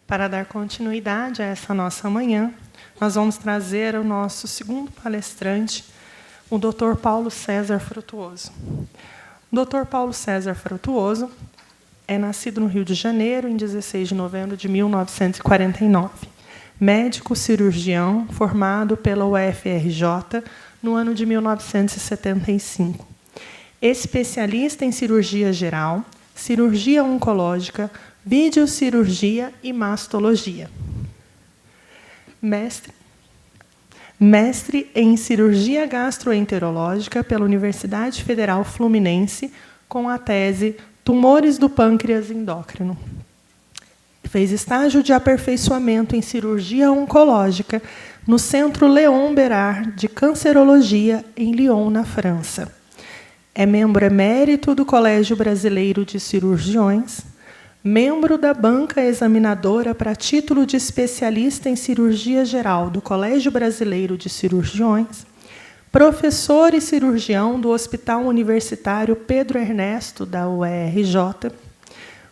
Para dar continuidade a essa nossa manhã, nós vamos trazer o nosso segundo palestrante, o Dr. Paulo César Frutuoso. O Dr. Paulo César Frutuoso é nascido no Rio de Janeiro, em 16 de novembro de 1949. Médico cirurgião, formado pela UFRJ no ano de 1975. Especialista em cirurgia geral, cirurgia oncológica, videocirurgia e mastologia. Mestre em cirurgia gastroenterológica pela Universidade Federal Fluminense, com a tese Tumores do Pâncreas Endócrino. Fez estágio de aperfeiçoamento em cirurgia oncológica no Centro Léon Bérard de Cancerologia, em Lyon, na França. É membro emérito do Colégio Brasileiro de Cirurgiões, membro da banca examinadora para título de especialista em cirurgia geral do Colégio Brasileiro de Cirurgiões, professor e cirurgião do Hospital Universitário Pedro Ernesto, da UERJ,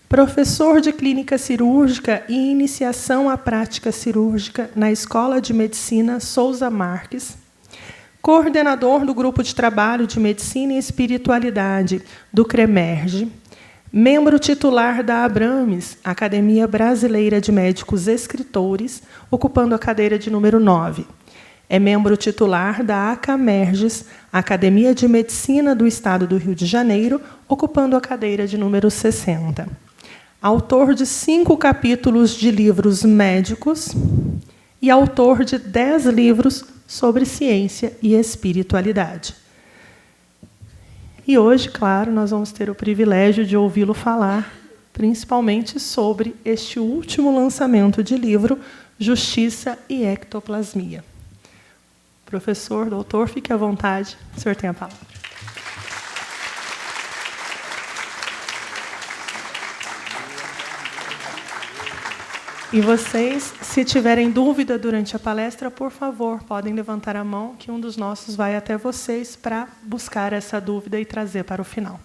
professor de clínica cirúrgica e iniciação à prática cirúrgica na Escola de Medicina Souza Marques, coordenador do Grupo de Trabalho de Medicina e Espiritualidade do CREMERGE, membro titular da Abrames, Academia Brasileira de Médicos Escritores, ocupando a cadeira de número 9. É membro titular da ACAMERGES, Academia de Medicina do Estado do Rio de Janeiro, ocupando a cadeira de número 60. Autor de 5 capítulos de livros médicos e autor de 10 livros sobre ciência e espiritualidade. E hoje, claro, nós vamos ter o privilégio de ouvi-lo falar, principalmente sobre este último lançamento de livro, Justiça e Ectoplasmia. Professor, doutor, fique à vontade, o senhor tem a palavra. E vocês, se tiverem dúvida durante a palestra, por favor, podem levantar a mão, que um dos nossos vai até vocês para buscar essa dúvida e trazer para o final.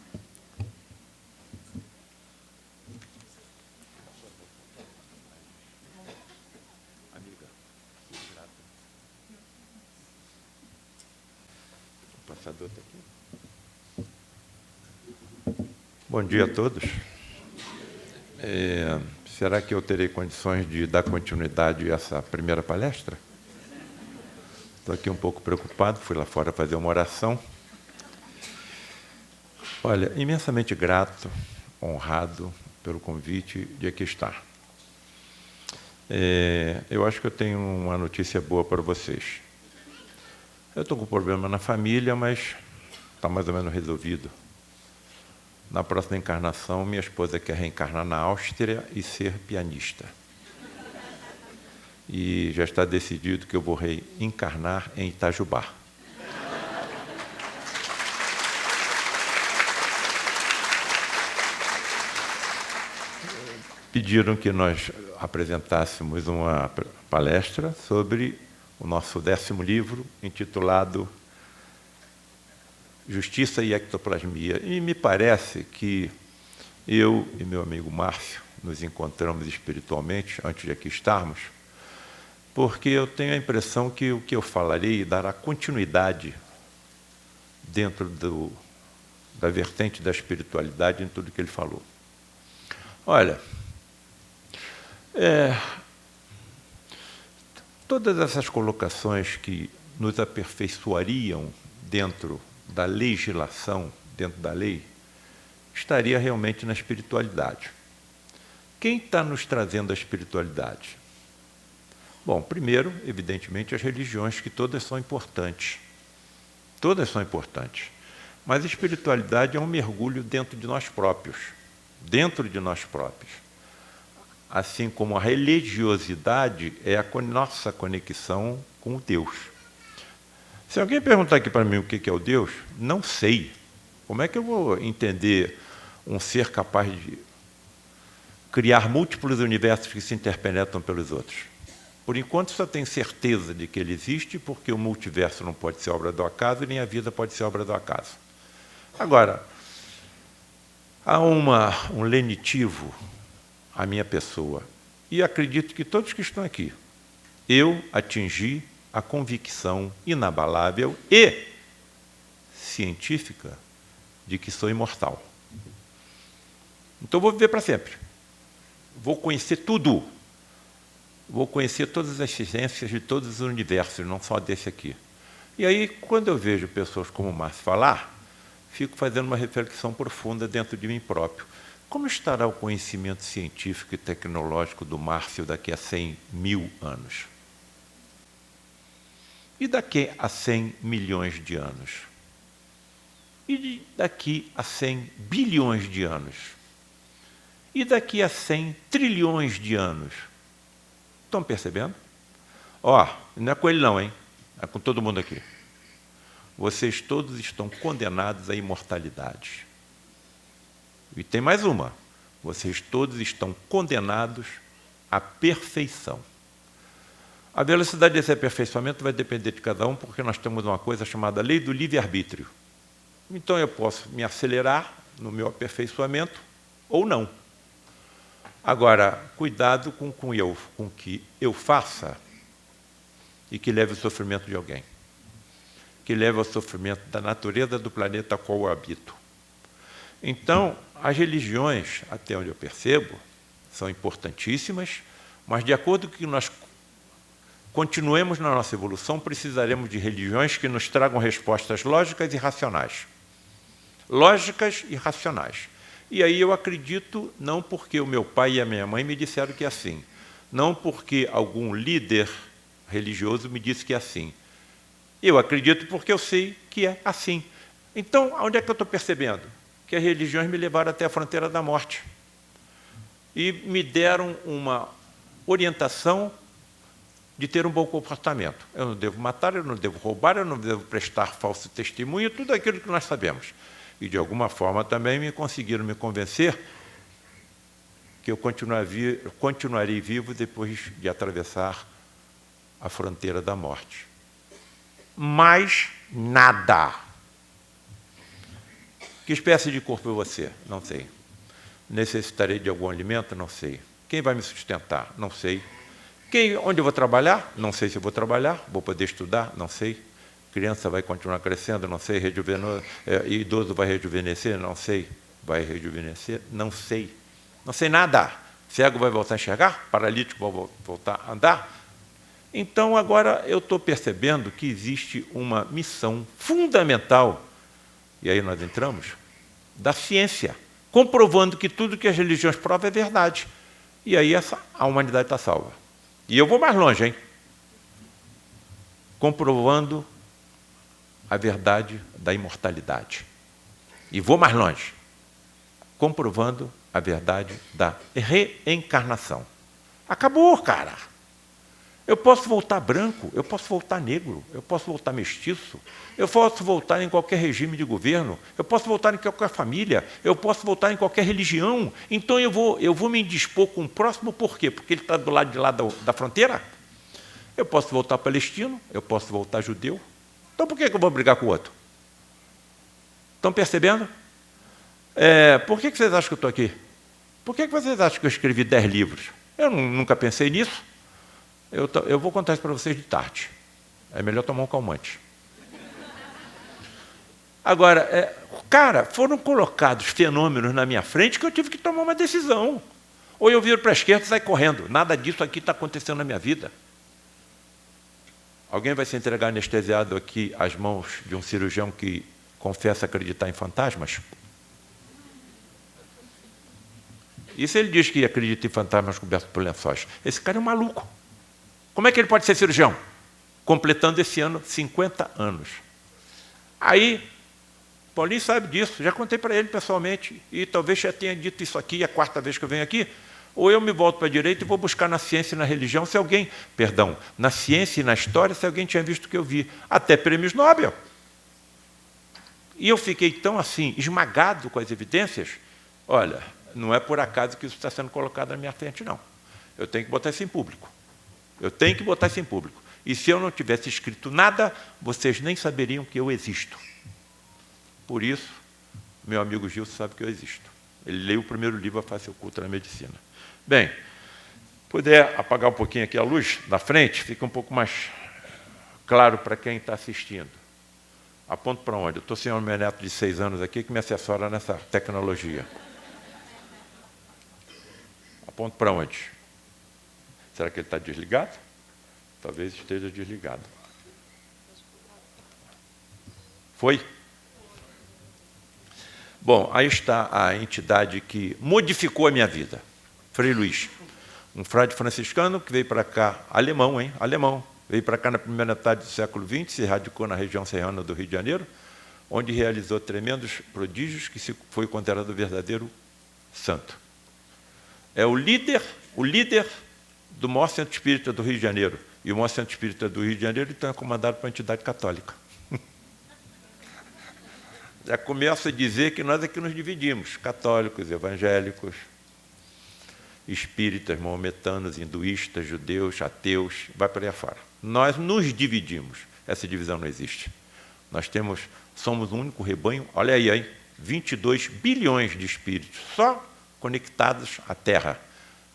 Bom dia a todos. Será que eu terei condições de dar continuidade a essa primeira palestra? Estou aqui um pouco preocupado, fui lá fora fazer uma oração. Olha, imensamente grato, honrado pelo convite de aqui estar. Eu acho que eu tenho uma notícia boa para vocês. Eu estou com um problema na família, mas está mais ou menos resolvido. Na próxima encarnação, minha esposa quer reencarnar na Áustria e ser pianista. E já está decidido que eu vou reencarnar em Itajubá. Pediram que nós apresentássemos uma palestra sobre o nosso 10º livro, intitulado Justiça e Ectoplasmia. E me parece que eu e meu amigo Márcio nos encontramos espiritualmente, antes de aqui estarmos, porque eu tenho a impressão que o que eu falarei dará continuidade dentro da vertente da espiritualidade em tudo que ele falou. Olha, todas essas colocações que nos aperfeiçoariam dentro da legislação, dentro da lei, estaria realmente na espiritualidade. Quem está nos trazendo a espiritualidade? Bom, primeiro, evidentemente, as religiões, que todas são importantes. Todas são importantes. Mas a espiritualidade é um mergulho dentro de nós próprios. Dentro de nós próprios. Assim como a religiosidade é a nossa conexão com o Deus. Se alguém perguntar aqui para mim o que é o Deus, não sei. Como é que eu vou entender um ser capaz de criar múltiplos universos que se interpenetram pelos outros? Por enquanto, só tenho certeza de que ele existe, porque o multiverso não pode ser obra do acaso, nem a vida pode ser obra do acaso. Agora, há um lenitivo à minha pessoa. e acredito que todos que estão aqui, eu atingi a convicção inabalável e científica de que sou imortal. Então, vou viver para sempre. Vou conhecer tudo. Vou conhecer todas as ciências de todos os universos, não só desse aqui. E aí, quando eu vejo pessoas como o Márcio falar, fico fazendo uma reflexão profunda dentro de mim próprio. Como estará o conhecimento científico e tecnológico do Márcio daqui a 100.000 anos? E daqui a 100 milhões de anos? E daqui a 100 bilhões de anos? E daqui a 100 trilhões de anos? Estão percebendo? Ó, não é com ele não, hein? É com todo mundo aqui. Vocês todos estão condenados à imortalidade. E tem mais uma. Vocês todos estão condenados à perfeição. A velocidade desse aperfeiçoamento vai depender de cada um, porque nós temos uma coisa chamada lei do livre-arbítrio. Então, eu posso me acelerar no meu aperfeiçoamento ou não. Agora, cuidado com o que eu faça e que leve ao sofrimento de alguém, que leve ao sofrimento da natureza do planeta a qual eu habito. Então, as religiões, até onde eu percebo, são importantíssimas, mas, de acordo com que nós continuemos na nossa evolução, precisaremos de religiões que nos tragam respostas lógicas e racionais. Lógicas e racionais. E aí eu acredito, não porque o meu pai e a minha mãe me disseram que é assim, não porque algum líder religioso me disse que é assim. Eu acredito porque eu sei que é assim. Então, onde é que eu estou percebendo? Que as religiões me levaram até a fronteira da morte. E me deram uma orientação de ter um bom comportamento. Eu não devo matar, eu não devo roubar, eu não devo prestar falso testemunho, tudo aquilo que nós sabemos. E, de alguma forma, também conseguiram me convencer que eu continuarei vivo depois de atravessar a fronteira da morte. Mas nada. Que espécie de corpo é você? Não sei. Necessitarei de algum alimento? Não sei. Quem vai me sustentar? Não sei. Onde eu vou trabalhar? Não sei se eu vou trabalhar. Vou poder estudar? Não sei. Criança vai continuar crescendo? Não sei. Idoso vai rejuvenescer? Não sei. Vai rejuvenescer? Não sei. Não sei nada. Cego vai voltar a enxergar? Paralítico vai voltar a andar? Então, agora eu estou percebendo que existe uma missão fundamental, e aí nós entramos, da ciência, comprovando que tudo que as religiões provam é verdade. E aí a humanidade está salva. E eu vou mais longe, hein? Comprovando a verdade da imortalidade. E vou mais longe. Comprovando a verdade da reencarnação. Acabou, cara. Eu posso voltar branco, eu posso voltar negro, eu posso voltar mestiço, eu posso voltar em qualquer regime de governo, eu posso voltar em qualquer família, eu posso voltar em qualquer religião. Então eu vou me indispor com o próximo, por quê? Porque ele está do lado de lá da fronteira? Eu posso voltar palestino, eu posso voltar judeu. Então por que eu vou brigar com o outro? Estão percebendo? Por que vocês acham que eu estou aqui? Por que vocês acham que eu escrevi 10 livros? Eu nunca pensei nisso. Eu vou contar isso para vocês de tarde. É melhor tomar um calmante. Agora, cara, foram colocados fenômenos na minha frente que eu tive que tomar uma decisão. Ou eu viro para a esquerda e saio correndo. Nada disso aqui está acontecendo na minha vida. Alguém vai se entregar anestesiado aqui às mãos de um cirurgião que confessa acreditar em fantasmas? E se ele diz que acredita em fantasmas cobertos por lençóis? Esse cara é um maluco. Como é que ele pode ser cirurgião? Completando esse ano 50 anos. Aí, Paulinho sabe disso, já contei para ele pessoalmente, e talvez já tenha dito isso aqui, a 4ª vez que eu venho aqui, ou eu me volto para a direita e vou buscar na ciência e na religião, na ciência e na história, se alguém tinha visto o que eu vi, até prêmios Nobel. E eu fiquei tão assim, esmagado com as evidências, olha, não é por acaso que isso está sendo colocado na minha frente, não. Eu tenho que botar isso em público. Eu tenho que botar isso em público. E se eu não tivesse escrito nada, vocês nem saberiam que eu existo. Por isso, meu amigo Gilson sabe que eu existo. Ele leu o primeiro livro, A Face Oculta na Medicina. Bem, Puder apagar um pouquinho aqui a luz na frente, fica um pouco mais claro para quem está assistindo. Aponto para onde? Eu estou sem o meu neto de 6 anos aqui que me assessora nessa tecnologia. Aponto para onde? Será que ele está desligado? Talvez esteja desligado. Foi? Bom, aí está a entidade que modificou a minha vida. Frei Luís, um frade franciscano que veio para cá, alemão, hein? Alemão. Veio para cá na primeira metade do século XX, se radicou na região serrana do Rio de Janeiro, onde realizou tremendos prodígios que foi considerado verdadeiro santo. É o líder do maior centro espírita do Rio de Janeiro. E o maior centro espírita do Rio de Janeiro então é comandado por uma entidade católica. Já começa a dizer que nós aqui nos dividimos, católicos, evangélicos, espíritas, maometanos, hinduístas, judeus, ateus, vai para aí afora. Nós nos dividimos, essa divisão não existe. Nós somos um único rebanho, olha aí, hein? 22 bilhões de espíritos, só conectados à Terra,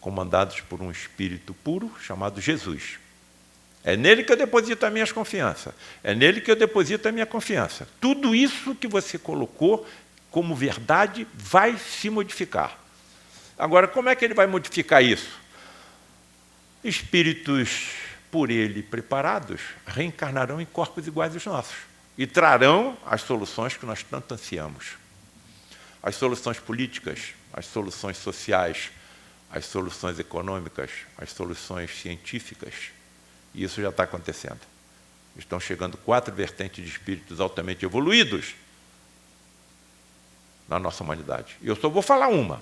comandados por um espírito puro chamado Jesus. É nele que eu deposito as minhas confianças. É nele que eu deposito a minha confiança. Tudo isso que você colocou como verdade vai se modificar. Agora, como é que ele vai modificar isso? Espíritos por ele preparados reencarnarão em corpos iguais aos nossos e trarão as soluções que nós tanto ansiamos. As soluções políticas, as soluções sociais, as soluções econômicas, as soluções científicas. E isso já está acontecendo. Estão chegando 4 vertentes de espíritos altamente evoluídos na nossa humanidade. E eu só vou falar uma.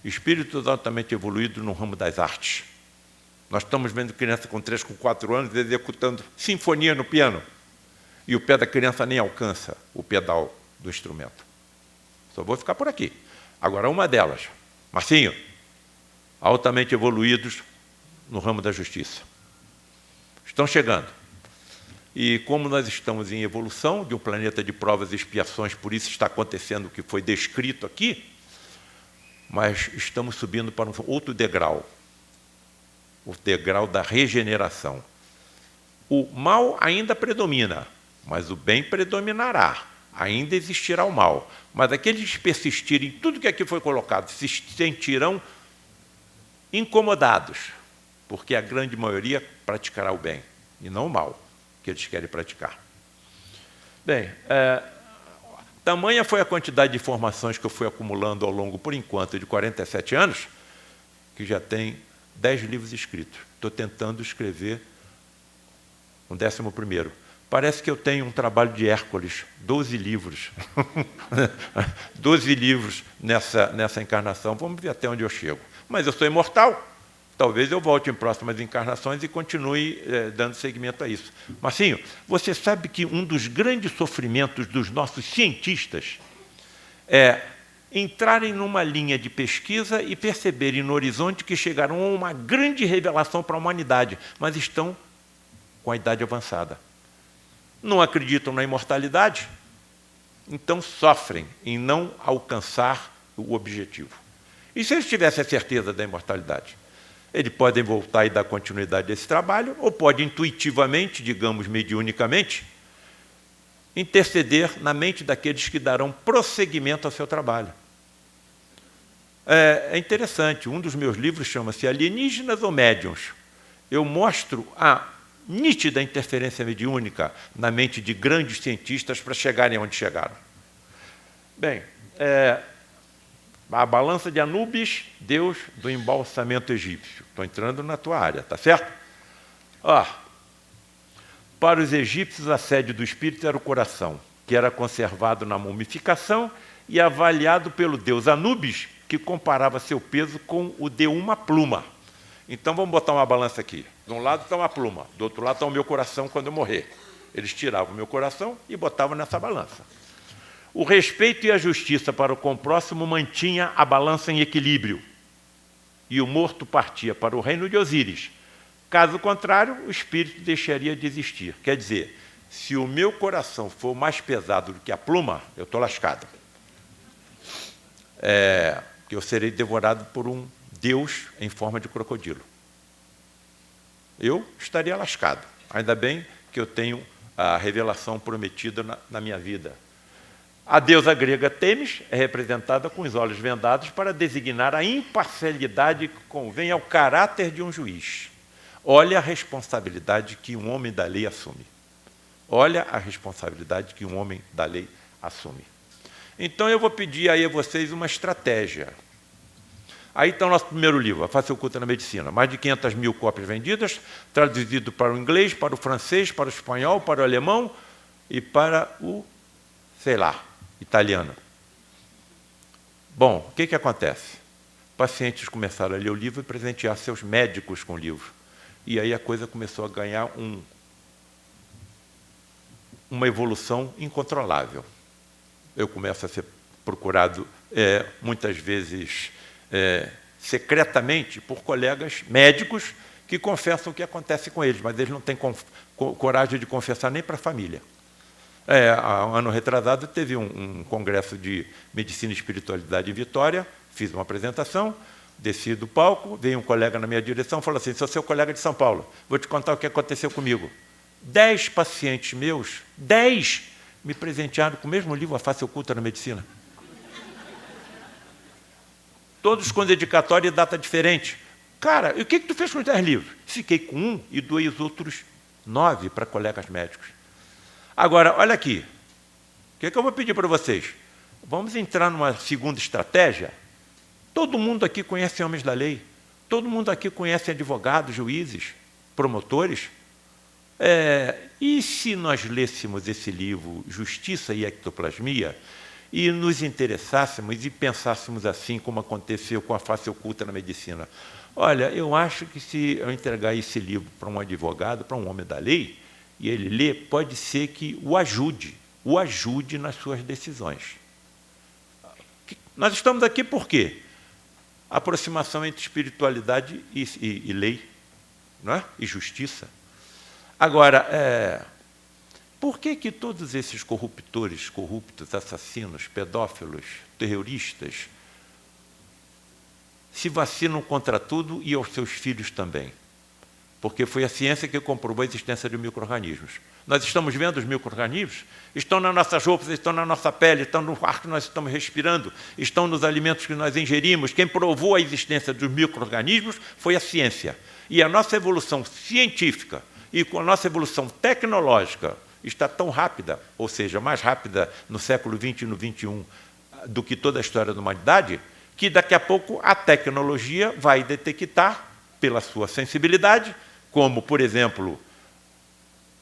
Espíritos altamente evoluídos no ramo das artes. Nós estamos vendo criança com 3, com 4 anos executando sinfonia no piano. E o pé da criança nem alcança o pedal do instrumento. Só vou ficar por aqui. Agora, uma delas, Marcinho, altamente evoluídos no ramo da justiça. Estão chegando. E como nós estamos em evolução de um planeta de provas e expiações, por isso está acontecendo o que foi descrito aqui, mas estamos subindo para um outro degrau, o degrau da regeneração. O mal ainda predomina, mas o bem predominará. Ainda existirá o mal. Mas aqueles que persistirem em tudo que aqui foi colocado se sentirão incomodados, porque a grande maioria praticará o bem, e não o mal que eles querem praticar. Bem, tamanha foi a quantidade de informações que eu fui acumulando ao longo, por enquanto, de 47 anos, que já tem 10 livros escritos. Estou tentando escrever um 11º. Parece que eu tenho um trabalho de Hércules, 12 livros. 12 livros nessa encarnação. Vamos ver até onde eu chego. Mas eu sou imortal. Talvez eu volte em próximas encarnações e continue dando seguimento a isso. Marcinho, você sabe que um dos grandes sofrimentos dos nossos cientistas é entrarem numa linha de pesquisa e perceberem no horizonte que chegaram a uma grande revelação para a humanidade, mas estão com a idade avançada. Não acreditam na imortalidade, então sofrem em não alcançar o objetivo. E se eles tivessem a certeza da imortalidade? Eles podem voltar e dar continuidade a esse trabalho, ou podem intuitivamente, digamos mediunicamente, interceder na mente daqueles que darão prosseguimento ao seu trabalho. É interessante, um dos meus livros chama-se Alienígenas ou Médiuns. Eu mostro a nítida interferência mediúnica na mente de grandes cientistas para chegarem onde chegaram. Bem, a balança de Anubis, Deus do embalsamento egípcio. Estou entrando na tua área, tá certo? Para os egípcios, a sede do espírito era o coração, que era conservado na mumificação e avaliado pelo deus Anubis, que comparava seu peso com o de uma pluma. Então, vamos botar uma balança aqui. De um lado está uma pluma, do outro lado está o meu coração quando eu morrer. Eles tiravam o meu coração e botavam nessa balança. O respeito e a justiça para com o próximo mantinha a balança em equilíbrio. E o morto partia para o reino de Osíris. Caso contrário, o espírito deixaria de existir. Quer dizer, se o meu coração for mais pesado do que a pluma, eu estou lascado. Que eu serei devorado por um Deus em forma de crocodilo. Eu estaria lascado. Ainda bem que eu tenho a revelação prometida na minha vida. A deusa grega Têmis é representada com os olhos vendados para designar a imparcialidade que convém ao caráter de um juiz. Olha a responsabilidade que um homem da lei assume. Olha a responsabilidade que um homem da lei assume. Então eu vou pedir aí a vocês uma estratégia. Aí está o nosso primeiro livro, A Face Oculta na Medicina. Mais de 500 mil cópias vendidas, traduzido para o inglês, para o francês, para o espanhol, para o alemão e para o, sei lá, italiano. Bom, o que acontece? Pacientes começaram a ler o livro e presentear seus médicos com o livro. E aí a coisa começou a ganhar uma evolução incontrolável. Eu começo a ser procurado muitas vezes secretamente por colegas médicos que confessam o que acontece com eles, mas eles não têm coragem de confessar nem para a família. Há um ano retrasado teve um congresso de medicina e espiritualidade em Vitória, fiz uma apresentação, desci do palco, veio um colega na minha direção e falou assim: sou seu colega de São Paulo, vou te contar o que aconteceu comigo. 10 pacientes meus, 10, me presentearam com o mesmo livro, A Face Oculta na Medicina. Todos com dedicatória e data diferente. Cara, e o que tu fez com os 10 livros? Fiquei com um e doei os outros 9 para colegas médicos. Agora, olha aqui. O que eu vou pedir para vocês? Vamos entrar numa segunda estratégia? Todo mundo aqui conhece homens da lei. Todo mundo aqui conhece advogados, juízes, promotores. E se nós lêssemos esse livro, Justiça e Ectoplasmia, e nos interessássemos e pensássemos assim, como aconteceu com A Face Oculta na Medicina? Olha, eu acho que se eu entregar esse livro para um advogado, para um homem da lei, e ele lê, pode ser que o ajude nas suas decisões. Nós estamos aqui por quê? Aproximação entre espiritualidade e lei, não é? E justiça. Agora, por que todos esses corruptos, assassinos, pedófilos, terroristas, se vacinam contra tudo e aos seus filhos também? Porque foi a ciência que comprovou a existência de micro-organismos. Nós estamos vendo os micro-organismos? Estão nas nossas roupas, estão na nossa pele, estão no ar que nós estamos respirando, estão nos alimentos que nós ingerimos. Quem provou a existência dos micro-organismos foi a ciência. E a nossa evolução científica e com a nossa evolução tecnológica está tão rápida, ou seja, mais rápida no século XX e no XXI do que toda a história da humanidade, que daqui a pouco a tecnologia vai detectar, pela sua sensibilidade, como, por exemplo,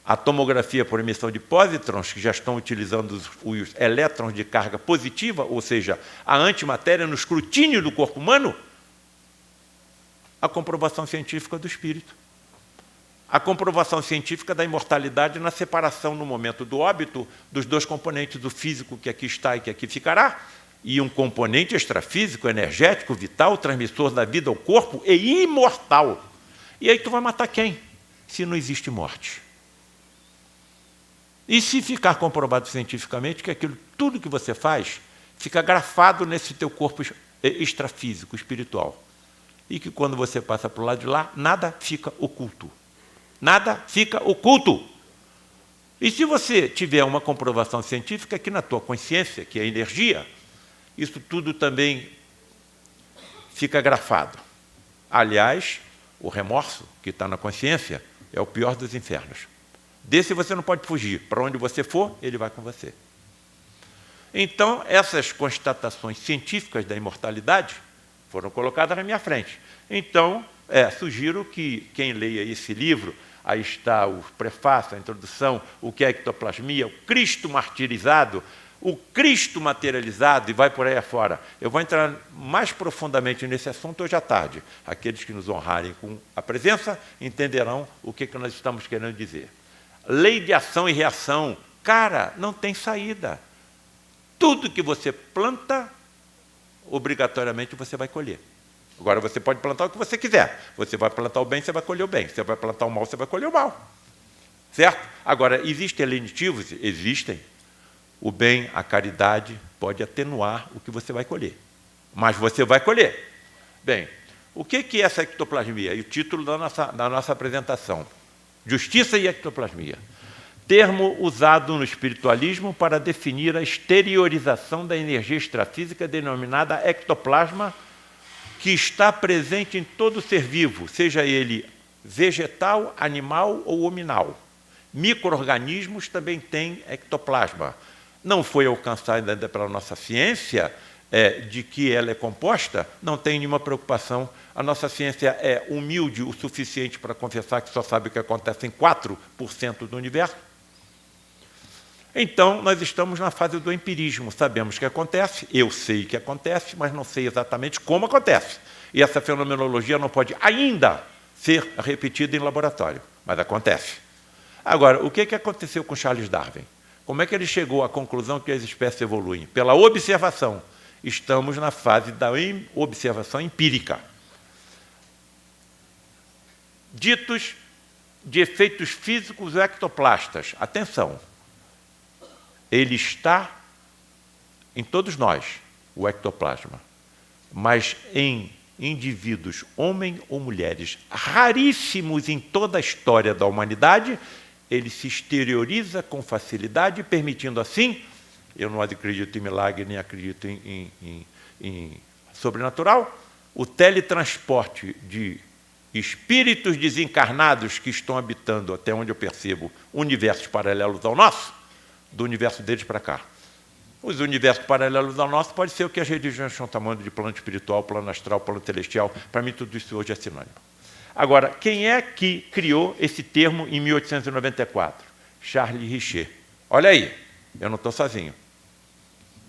a tomografia por emissão de pósitrons, que já estão utilizando os elétrons de carga positiva, ou seja, a antimatéria no escrutínio do corpo humano, a comprovação científica do espírito. A comprovação científica da imortalidade na separação, no momento do óbito, dos dois componentes, do físico que aqui está e que aqui ficará, e um componente extrafísico, energético, vital, transmissor da vida ao corpo e imortal. E aí tu vai matar quem? Se não existe morte. E se ficar comprovado cientificamente que tudo que você faz fica grafado nesse teu corpo extrafísico, espiritual. E que quando você passa para o lado de lá, nada fica oculto. Nada fica oculto. E se você tiver uma comprovação científica que na tua consciência, que é energia, isso tudo também fica grafado. Aliás, o remorso que está na consciência é o pior dos infernos. Desse você não pode fugir. Para onde você for, ele vai com você. Então, essas constatações científicas da imortalidade foram colocadas na minha frente. Então, sugiro que quem leia esse livro, aí está o prefácio, a introdução, o que é ectoplasmia, o Cristo martirizado, o Cristo materializado, e vai por aí afora. Eu vou entrar mais profundamente nesse assunto hoje à tarde. Aqueles que nos honrarem com a presença entenderão o que nós estamos querendo dizer. Lei de ação e reação. Cara, não tem saída. Tudo que você planta, obrigatoriamente você vai colher. Agora, você pode plantar o que você quiser. Você vai plantar o bem, você vai colher o bem. Você vai plantar o mal, você vai colher o mal. Certo? Agora, existem alienativos? Existem. O bem, a caridade, pode atenuar o que você vai colher. Mas você vai colher. Bem, O que é essa ectoplasmia? E o título da nossa apresentação. Justiça e ectoplasmia. Termo usado no espiritualismo para definir a exteriorização da energia extrafísica denominada ectoplasma, que está presente em todo ser vivo, seja ele vegetal, animal ou hominal. Micro-organismos também têm ectoplasma. Não foi alcançada ainda pela nossa ciência de que ela é composta, não tem nenhuma preocupação. A nossa ciência é humilde o suficiente para confessar que só sabe o que acontece em 4% do universo. Então, nós estamos na fase do empirismo. Sabemos o que acontece, eu sei o que acontece, mas não sei exatamente como acontece. E essa fenomenologia não pode ainda ser repetida em laboratório, mas acontece. Agora, o que aconteceu com Charles Darwin? Como é que ele chegou à conclusão que as espécies evoluem? Pela observação. Estamos na fase da observação empírica. Ditos de efeitos físicos ectoplastas. Atenção, ele está em todos nós, o ectoplasma, mas em indivíduos, homens ou mulheres, raríssimos em toda a história da humanidade, ele se exterioriza com facilidade, permitindo assim, eu não acredito em milagre, nem acredito em sobrenatural, o teletransporte de espíritos desencarnados que estão habitando, até onde eu percebo, universos paralelos ao nosso, do universo deles para cá. Os universos paralelos ao nosso pode ser o que as religiões estão chamando de plano espiritual, plano astral, plano celestial. Para mim, tudo isso hoje é sinônimo. Agora, quem é que criou esse termo em 1894? Charles Richer. Olha aí, eu não estou sozinho.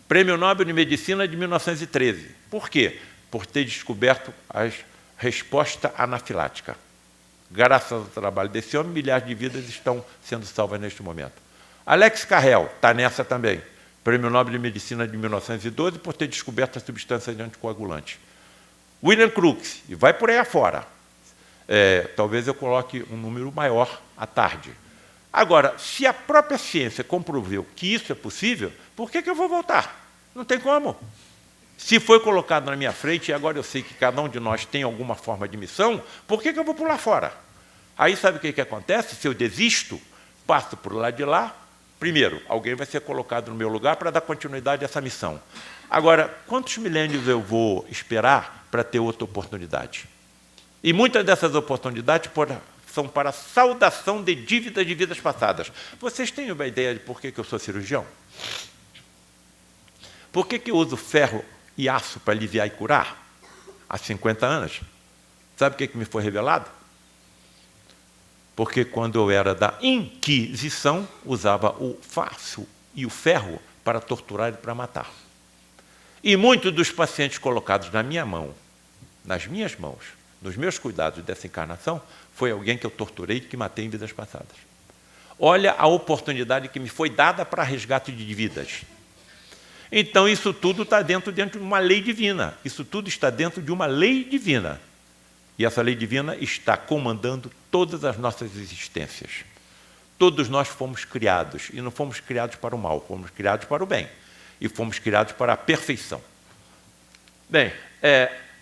Prêmio Nobel de Medicina de 1913. Por quê? Por ter descoberto a resposta anafilática. Graças ao trabalho desse homem, milhares de vidas estão sendo salvas neste momento. Alex Carrel está nessa também. Prêmio Nobel de Medicina de 1912, por ter descoberto a substância de anticoagulante. William Crookes, e vai por aí afora. Talvez eu coloque um número maior à tarde. Agora, se a própria ciência comprovou que isso é possível, por que eu vou voltar? Não tem como. Se foi colocado na minha frente, e agora eu sei que cada um de nós tem alguma forma de missão, por que eu vou pular fora? Aí sabe o que acontece? Se eu desisto, passo por lá de lá, primeiro, alguém vai ser colocado no meu lugar para dar continuidade a essa missão. Agora, quantos milênios eu vou esperar para ter outra oportunidade? E muitas dessas oportunidades são para saudação de dívidas de vidas passadas. Vocês têm uma ideia de por que eu sou cirurgião? Por que eu uso ferro e aço para aliviar e curar? Há 50 anos. Sabe o que me foi revelado? Porque quando eu era da Inquisição, usava o faço e o ferro para torturar e para matar. E muitos dos pacientes colocados na minha mão, nas minhas mãos, nos meus cuidados dessa encarnação, foi alguém que eu torturei e que matei em vidas passadas. Olha a oportunidade que me foi dada para resgate de vidas. Então, isso tudo está dentro de uma lei divina. Isso tudo está dentro de uma lei divina. E essa lei divina está comandando todas as nossas existências. Todos nós fomos criados, e não fomos criados para o mal, fomos criados para o bem. E fomos criados para a perfeição. Bem,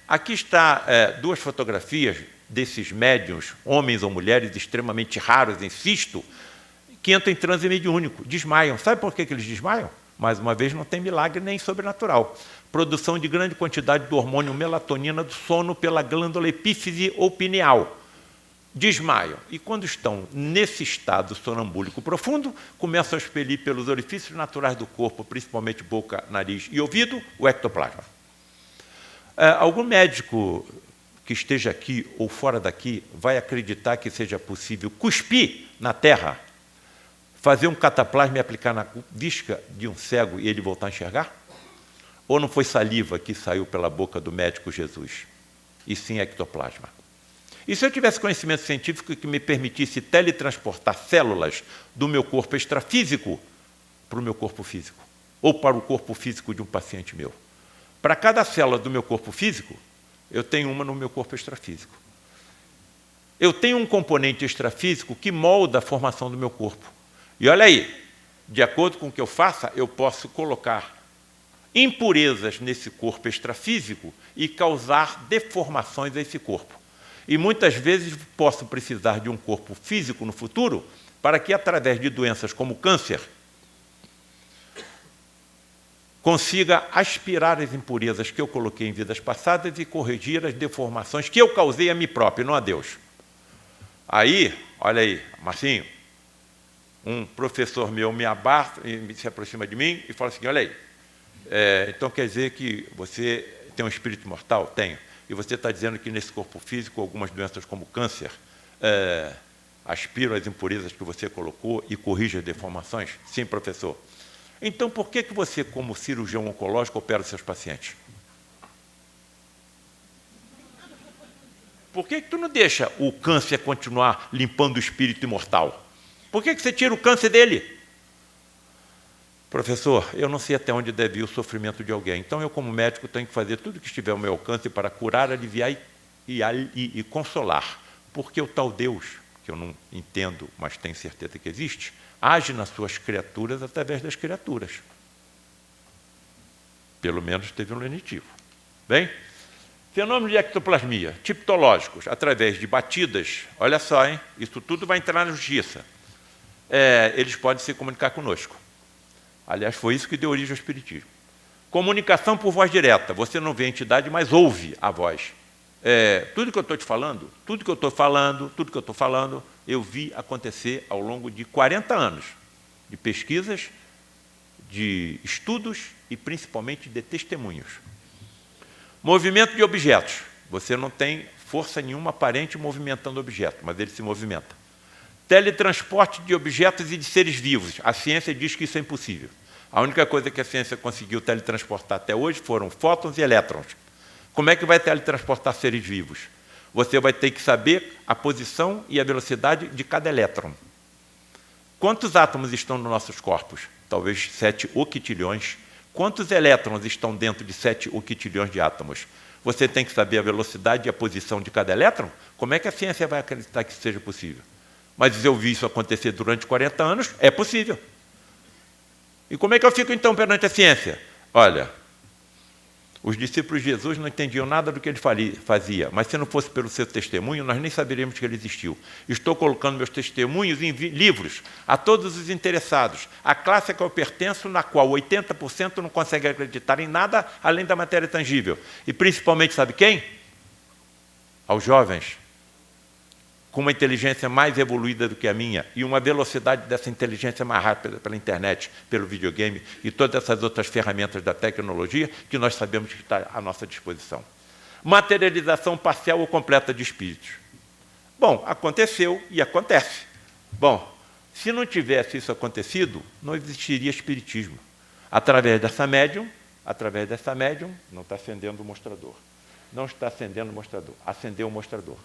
aqui está duas fotografias desses médiuns, homens ou mulheres extremamente raros, insisto, que entram em transe mediúnico, desmaiam. Sabe por que eles desmaiam? Mais uma vez, não tem milagre nem sobrenatural. Produção de grande quantidade do hormônio melatonina do sono pela glândula epífise ou pineal. Desmaiam. E quando estão nesse estado sonambúlico profundo, começam a expelir pelos orifícios naturais do corpo, principalmente boca, nariz e ouvido, o ectoplasma. Algum médico que esteja aqui ou fora daqui vai acreditar que seja possível cuspir na terra, fazer um cataplasma e aplicar na vista de um cego e ele voltar a enxergar? Ou não foi saliva que saiu pela boca do médico Jesus, e sim ectoplasma? E se eu tivesse conhecimento científico que me permitisse teletransportar células do meu corpo extrafísico para o meu corpo físico, ou para o corpo físico de um paciente meu? Para cada célula do meu corpo físico, eu tenho uma no meu corpo extrafísico. Eu tenho um componente extrafísico que molda a formação do meu corpo. E olha aí, de acordo com o que eu faça, eu posso colocar impurezas nesse corpo extrafísico e causar deformações a esse corpo. E muitas vezes posso precisar de um corpo físico no futuro para que, através de doenças como câncer, consiga aspirar as impurezas que eu coloquei em vidas passadas e corrigir as deformações que eu causei a mim próprio, não a Deus. Aí, olha aí, Marcinho, um professor meu se aproxima de mim e fala assim, olha aí, então quer dizer que você tem um espírito mortal? Tenho. E você está dizendo que nesse corpo físico, algumas doenças como câncer, aspiram as impurezas que você colocou e corrige as deformações? Sim, professor. Então, por que você, como cirurgião oncológico, opera os seus pacientes? Por que tu não deixa o câncer continuar limpando o espírito imortal? Por que você tira o câncer dele? Professor, eu não sei até onde deve ir o sofrimento de alguém. Então, eu, como médico, tenho que fazer tudo o que estiver ao meu alcance para curar, aliviar e consolar. Porque o tal Deus, que eu não entendo, mas tenho certeza que existe, age nas suas criaturas através das criaturas. Pelo menos teve um lenitivo. Bem, fenômenos de ectoplasmia, tipológicos, através de batidas, olha só, hein? Isso tudo vai entrar na justiça. Eles podem se comunicar conosco. Aliás, foi isso que deu origem ao espiritismo. Comunicação por voz direta. Você não vê a entidade, mas ouve a voz. Tudo que eu estou te falando, tudo que eu estou falando, eu vi acontecer ao longo de 40 anos de pesquisas, de estudos e principalmente de testemunhos. Movimento de objetos. Você não tem força nenhuma aparente movimentando o objeto, mas ele se movimenta. Teletransporte de objetos e de seres vivos. A ciência diz que isso é impossível. A única coisa que a ciência conseguiu teletransportar até hoje foram fótons e elétrons. Como é que vai teletransportar seres vivos? Você vai ter que saber a posição e a velocidade de cada elétron. Quantos átomos estão nos nossos corpos? Talvez 7 octilhões. Quantos elétrons estão dentro de 7 octilhões de átomos? Você tem que saber a velocidade e a posição de cada elétron? Como é que a ciência vai acreditar que isso seja possível? Mas eu vi isso acontecer durante 40 anos, é possível. E como é que eu fico, então, perante a ciência? Olha, os discípulos de Jesus não entendiam nada do que ele fazia, mas se não fosse pelo seu testemunho, nós nem saberíamos que ele existiu. Estou colocando meus testemunhos em livros a todos os interessados. A classe a que eu pertenço, na qual 80% não consegue acreditar em nada além da matéria tangível. E principalmente, sabe quem? Aos jovens, com uma inteligência mais evoluída do que a minha e uma velocidade dessa inteligência mais rápida pela internet, pelo videogame e todas essas outras ferramentas da tecnologia que nós sabemos que está à nossa disposição. Materialização parcial ou completa de espíritos. Bom, aconteceu e acontece. Bom, se não tivesse isso acontecido, não existiria espiritismo. Através dessa médium, não está acendendo o mostrador. Não está acendendo o mostrador. Acendeu o mostrador.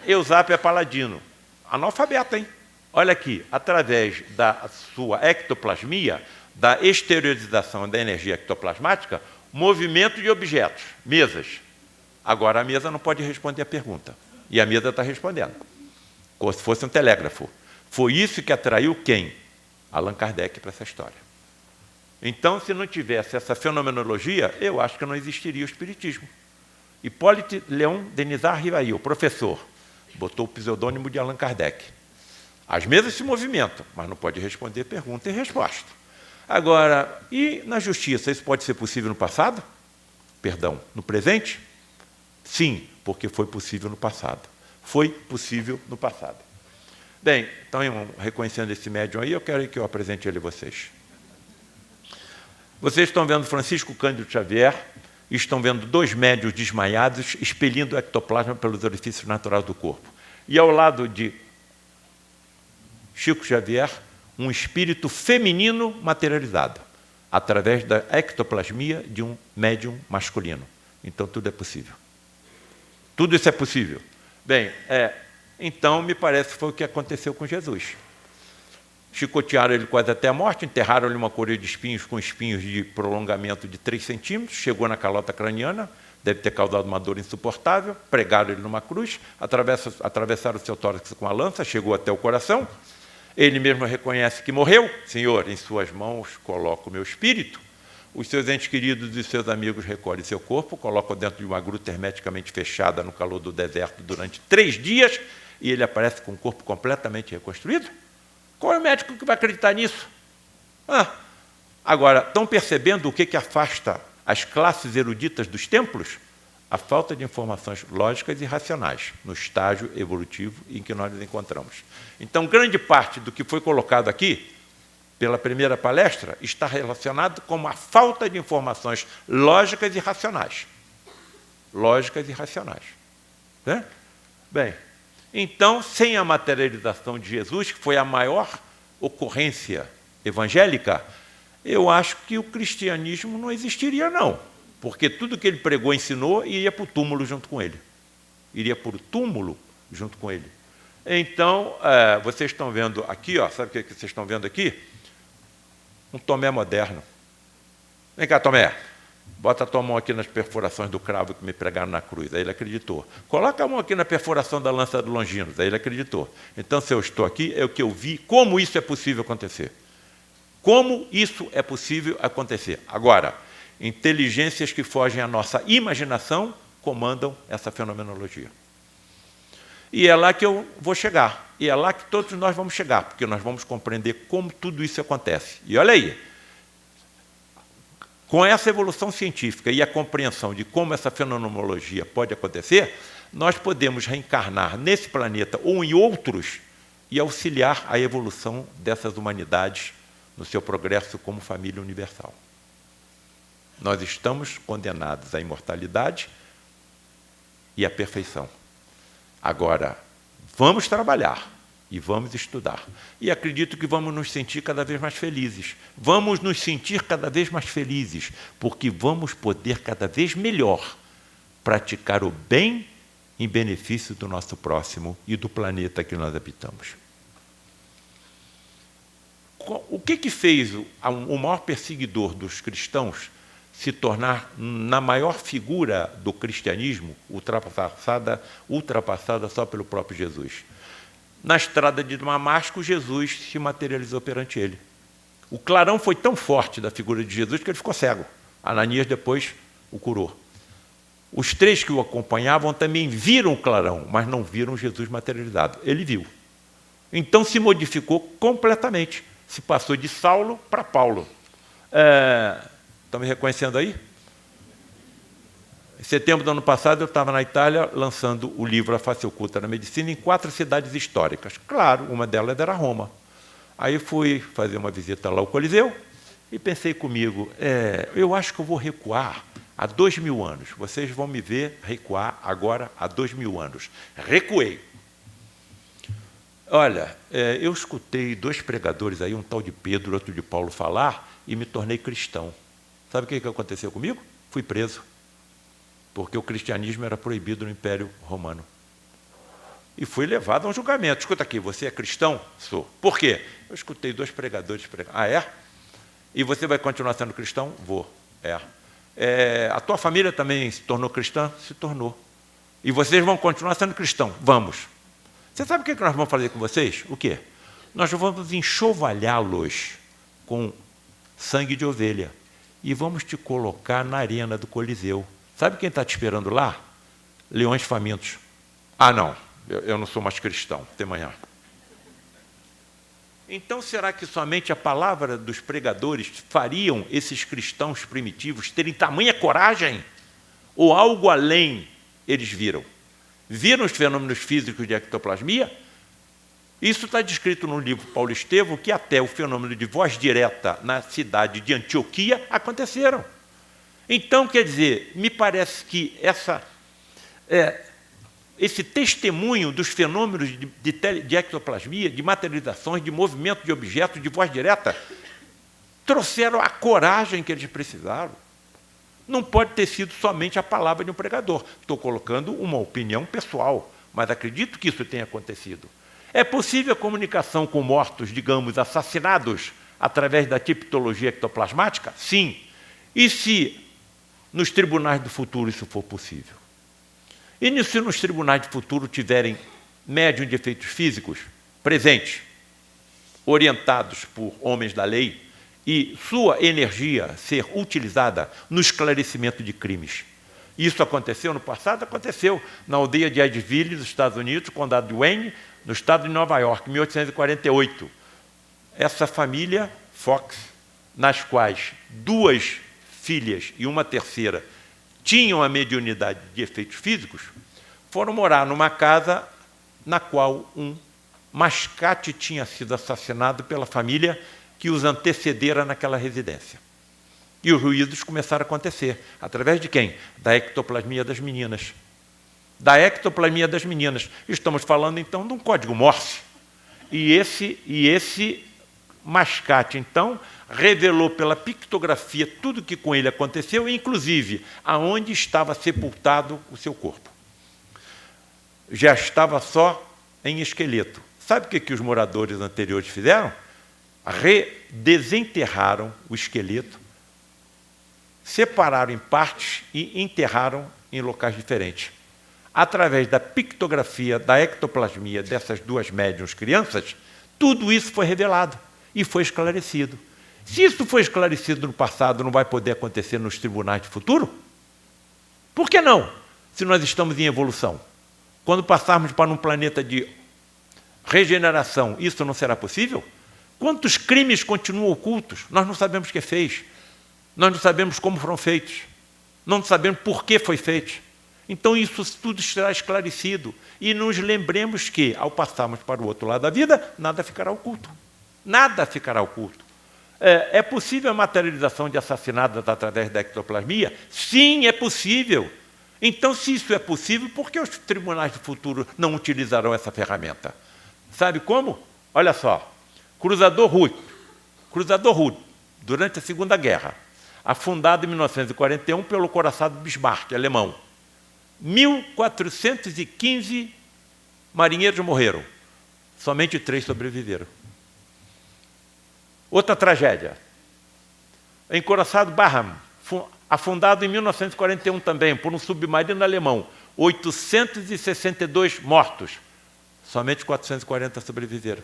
Eusapio é paladino, analfabeto, hein? Olha aqui, através da sua ectoplasmia, da exteriorização da energia ectoplasmática, movimento de objetos, mesas. Agora a mesa não pode responder a pergunta, e a mesa está respondendo, como se fosse um telégrafo. Foi isso que atraiu quem? Allan Kardec para essa história. Então, se não tivesse essa fenomenologia, eu acho que não existiria o espiritismo. Hipólite Leon Denisard Rivail, o professor, botou o pseudônimo de Allan Kardec. As mesas se movimentam, mas não pode responder pergunta e resposta. Agora, e na justiça, isso pode ser possível no passado? Perdão, no presente? Sim, porque foi possível no passado. Foi possível no passado. Bem, então, reconhecendo esse médium aí, eu quero que eu apresente ele a vocês. Vocês estão vendo Francisco Cândido Xavier, estão vendo 2 médiuns desmaiados expelindo o ectoplasma pelos orifícios naturais do corpo. E ao lado de Chico Xavier, um espírito feminino materializado, através da ectoplasmia de um médium masculino. Então, tudo é possível. Tudo isso é possível. Bem, então, me parece que foi o que aconteceu com Jesus. Chicotearam ele quase até a morte, enterraram-lhe uma coroa de espinhos com espinhos de prolongamento de 3 centímetros, chegou na calota craniana, deve ter causado uma dor insuportável, pregaram ele numa cruz, atravessaram o seu tórax com a lança, chegou até o coração, ele mesmo reconhece que morreu. Senhor, em suas mãos coloco o meu espírito. os seus entes queridos e seus amigos recolhem seu corpo, colocam dentro de uma gruta hermeticamente fechada no calor do deserto durante 3 dias e ele aparece com o corpo completamente reconstruído? Qual é o médico que vai acreditar nisso? Agora, estão percebendo o que afasta as classes eruditas dos templos? A falta de informações lógicas e racionais no estágio evolutivo em que nós nos encontramos. Então, grande parte do que foi colocado aqui, pela primeira palestra, está relacionado com a falta de informações lógicas e racionais. Lógicas e racionais. Né? Bem, então, sem a materialização de Jesus, que foi a maior ocorrência evangélica, eu acho que o cristianismo não existiria, não. Porque tudo que ele pregou e ensinou iria para o túmulo junto com ele. Iria para o túmulo junto com ele. Então, vocês estão vendo aqui, sabe o que vocês estão vendo aqui? Um Tomé moderno. Vem cá, Tomé. Bota a tua mão aqui nas perfurações do cravo que me pregaram na cruz. Aí ele acreditou. Coloca a mão aqui na perfuração da lança do Longinos. Aí ele acreditou. Então, se eu estou aqui, é o que eu vi, como isso é possível acontecer. Como isso é possível acontecer. Agora, inteligências que fogem à nossa imaginação comandam essa fenomenologia. E é lá que eu vou chegar. E é lá que todos nós vamos chegar, porque nós vamos compreender como tudo isso acontece. E olha aí, com essa evolução científica e a compreensão de como essa fenomenologia pode acontecer, nós podemos reencarnar nesse planeta ou em outros e auxiliar a evolução dessas humanidades no seu progresso como família universal. Nós estamos condenados à imortalidade e à perfeição. Agora, vamos trabalhar e vamos estudar. E acredito que vamos nos sentir cada vez mais felizes. Vamos nos sentir cada vez mais felizes, porque vamos poder cada vez melhor praticar o bem em benefício do nosso próximo e do planeta que nós habitamos. O que fez o maior perseguidor dos cristãos se tornar na maior figura do cristianismo, ultrapassada só pelo próprio Jesus? Na estrada de Damasco, Jesus se materializou perante ele. O clarão foi tão forte da figura de Jesus que ele ficou cego. Ananias depois o curou. Os 3 que o acompanhavam também viram o clarão, mas não viram Jesus materializado. Ele viu. Então se modificou completamente. Se passou de Saulo para Paulo. Estão me reconhecendo aí? Em setembro do ano passado, eu estava na Itália lançando o livro A Face Oculta da Medicina em 4 cidades históricas. Claro, uma delas era Roma. Aí fui fazer uma visita lá ao Coliseu e pensei comigo, eu acho que eu vou recuar há 2000 anos. Vocês vão me ver recuar agora há 2000 anos. Recuei. Olha, eu escutei 2 pregadores aí, um tal de Pedro, outro de Paulo, falar e me tornei cristão. Sabe o que aconteceu comigo? Fui preso, porque o cristianismo era proibido no Império Romano. E fui levado a um julgamento. Escuta aqui, você é cristão? Sou. Por quê? Eu escutei 2 pregadores pregar. Ah, é? E você vai continuar sendo cristão? Vou. A tua família também se tornou cristã? Se tornou. E vocês vão continuar sendo cristão? Vamos. Você sabe o que nós vamos fazer com vocês? O quê? Nós vamos enxovalhá-los com sangue de ovelha e vamos te colocar na arena do Coliseu. Sabe quem está te esperando lá? Leões famintos. Ah, não, eu não sou mais cristão. Até amanhã. Então, será que somente a palavra dos pregadores fariam esses cristãos primitivos terem tamanha coragem? Ou algo além eles viram? Viram os fenômenos físicos de ectoplasmia? Isso está descrito no livro Paulo Estevão, que até o fenômeno de voz direta na cidade de Antioquia aconteceram. Então, quer dizer, me parece que esse testemunho dos fenômenos de ectoplasmia, de materializações, de movimento de objetos, de voz direta, trouxeram a coragem que eles precisaram. Não pode ter sido somente a palavra de um pregador. Estou colocando uma opinião pessoal, mas acredito que isso tenha acontecido. É possível a comunicação com mortos, digamos, assassinados, através da tipologia ectoplasmática? Sim. E se nos tribunais do futuro isso for possível? E se nos tribunais do futuro tiverem médium de efeitos físicos presentes, orientados por homens da lei, e sua energia ser utilizada no esclarecimento de crimes. Isso aconteceu no passado? Aconteceu na aldeia de Eddyville, nos Estados Unidos, condado de Wayne, no estado de Nova York, em 1848. Essa família, Fox, nas quais 2 filhas e uma terceira tinham a mediunidade de efeitos físicos, foram morar numa casa na qual um mascate tinha sido assassinado pela família que os antecedera naquela residência. E os ruídos começaram a acontecer. Através de quem? Da ectoplasmia das meninas. Da ectoplasmia das meninas. Estamos falando, então, de um código Morse. E esse mascate, então, revelou pela pictografia tudo o que com ele aconteceu, inclusive aonde estava sepultado o seu corpo. Já estava só em esqueleto. Sabe o que os moradores anteriores fizeram? Desenterraram o esqueleto, separaram em partes e enterraram em locais diferentes. Através da pictografia, da ectoplasmia dessas 2 médiuns crianças, tudo isso foi revelado e foi esclarecido. Se isso foi esclarecido no passado, não vai poder acontecer nos tribunais de futuro? Por que não, se nós estamos em evolução? Quando passarmos para um planeta de regeneração, isso não será possível? Quantos crimes continuam ocultos? Nós não sabemos o que fez. Nós não sabemos como foram feitos. Não sabemos por que foi feito. Então, isso tudo será esclarecido. E nos lembremos que, ao passarmos para o outro lado da vida, nada ficará oculto. Nada ficará oculto. É possível a materialização de assassinatos através da ectoplasmia? Sim, é possível. Então, se isso é possível, por que os tribunais do futuro não utilizarão essa ferramenta? Sabe como? Olha só. Cruzador Hood, durante a Segunda Guerra, afundado em 1941 pelo coraçado Bismarck, alemão. 1.415 marinheiros morreram. Somente 3 sobreviveram. Outra tragédia. Encoraçado Barham, afundado em 1941 também, por um submarino alemão. 862 mortos. Somente 440 sobreviveram.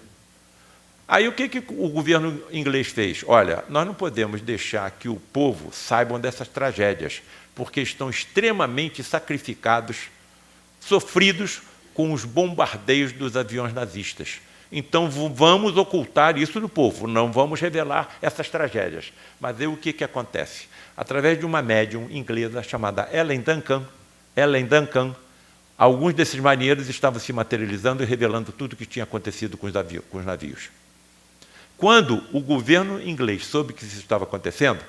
Aí o que o governo inglês fez? Olha, nós não podemos deixar que o povo saibam dessas tragédias, porque estão extremamente sacrificados, sofridos com os bombardeios dos aviões nazistas. Então vamos ocultar isso do povo, não vamos revelar essas tragédias. Mas aí o que acontece? Através de uma médium inglesa chamada Ellen Duncan, alguns desses marinheiros estavam se materializando e revelando tudo o que tinha acontecido com os navios. Quando o governo inglês soube que isso estava acontecendo,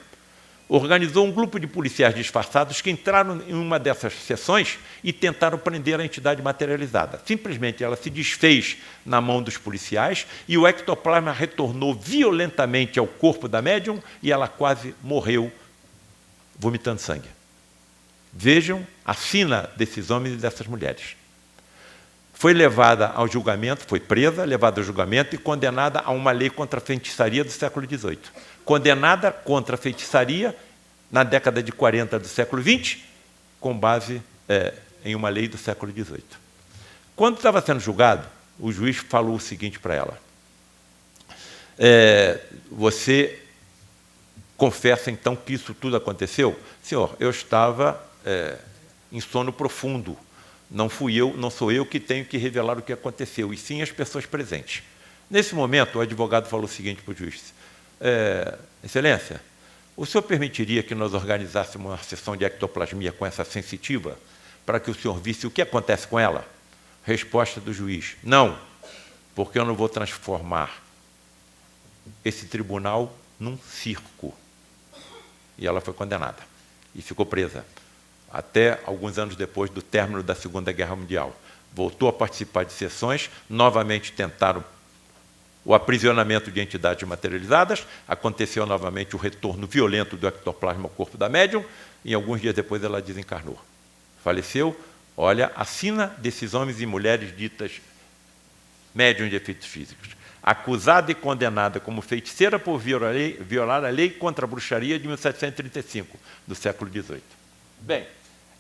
organizou um grupo de policiais disfarçados que entraram em uma dessas sessões e tentaram prender a entidade materializada. Simplesmente ela se desfez na mão dos policiais e o ectoplasma retornou violentamente ao corpo da médium e ela quase morreu vomitando sangue. Vejam a sina desses homens e dessas mulheres. Foi levada ao julgamento, foi presa, levada ao julgamento e condenada a uma lei contra a feitiçaria do século XVIII. Condenada contra a feitiçaria na década de 40 do século XX, com base em uma lei do século XVIII. Quando estava sendo julgado, o juiz falou o seguinte para ela. Você confessa, então, que isso tudo aconteceu? Senhor, eu estava em sono profundo. Não sou eu que tenho que revelar o que aconteceu, e sim as pessoas presentes. Nesse momento, o advogado falou o seguinte para o juiz. Excelência, o senhor permitiria que nós organizássemos uma sessão de ectoplasmia com essa sensitiva, para que o senhor visse o que acontece com ela? Resposta do juiz, não, porque eu não vou transformar esse tribunal num circo. E ela foi condenada, e ficou presa. Até alguns anos depois do término da Segunda Guerra Mundial. Voltou a participar de sessões, novamente tentaram o aprisionamento de entidades materializadas, aconteceu novamente o retorno violento do ectoplasma ao corpo da médium, e alguns dias depois ela desencarnou. Faleceu, olha, a sina desses homens e mulheres ditas médiums de efeitos físicos. Acusada e condenada como feiticeira por violar a lei contra a bruxaria de 1735, do século XVIII. Bem,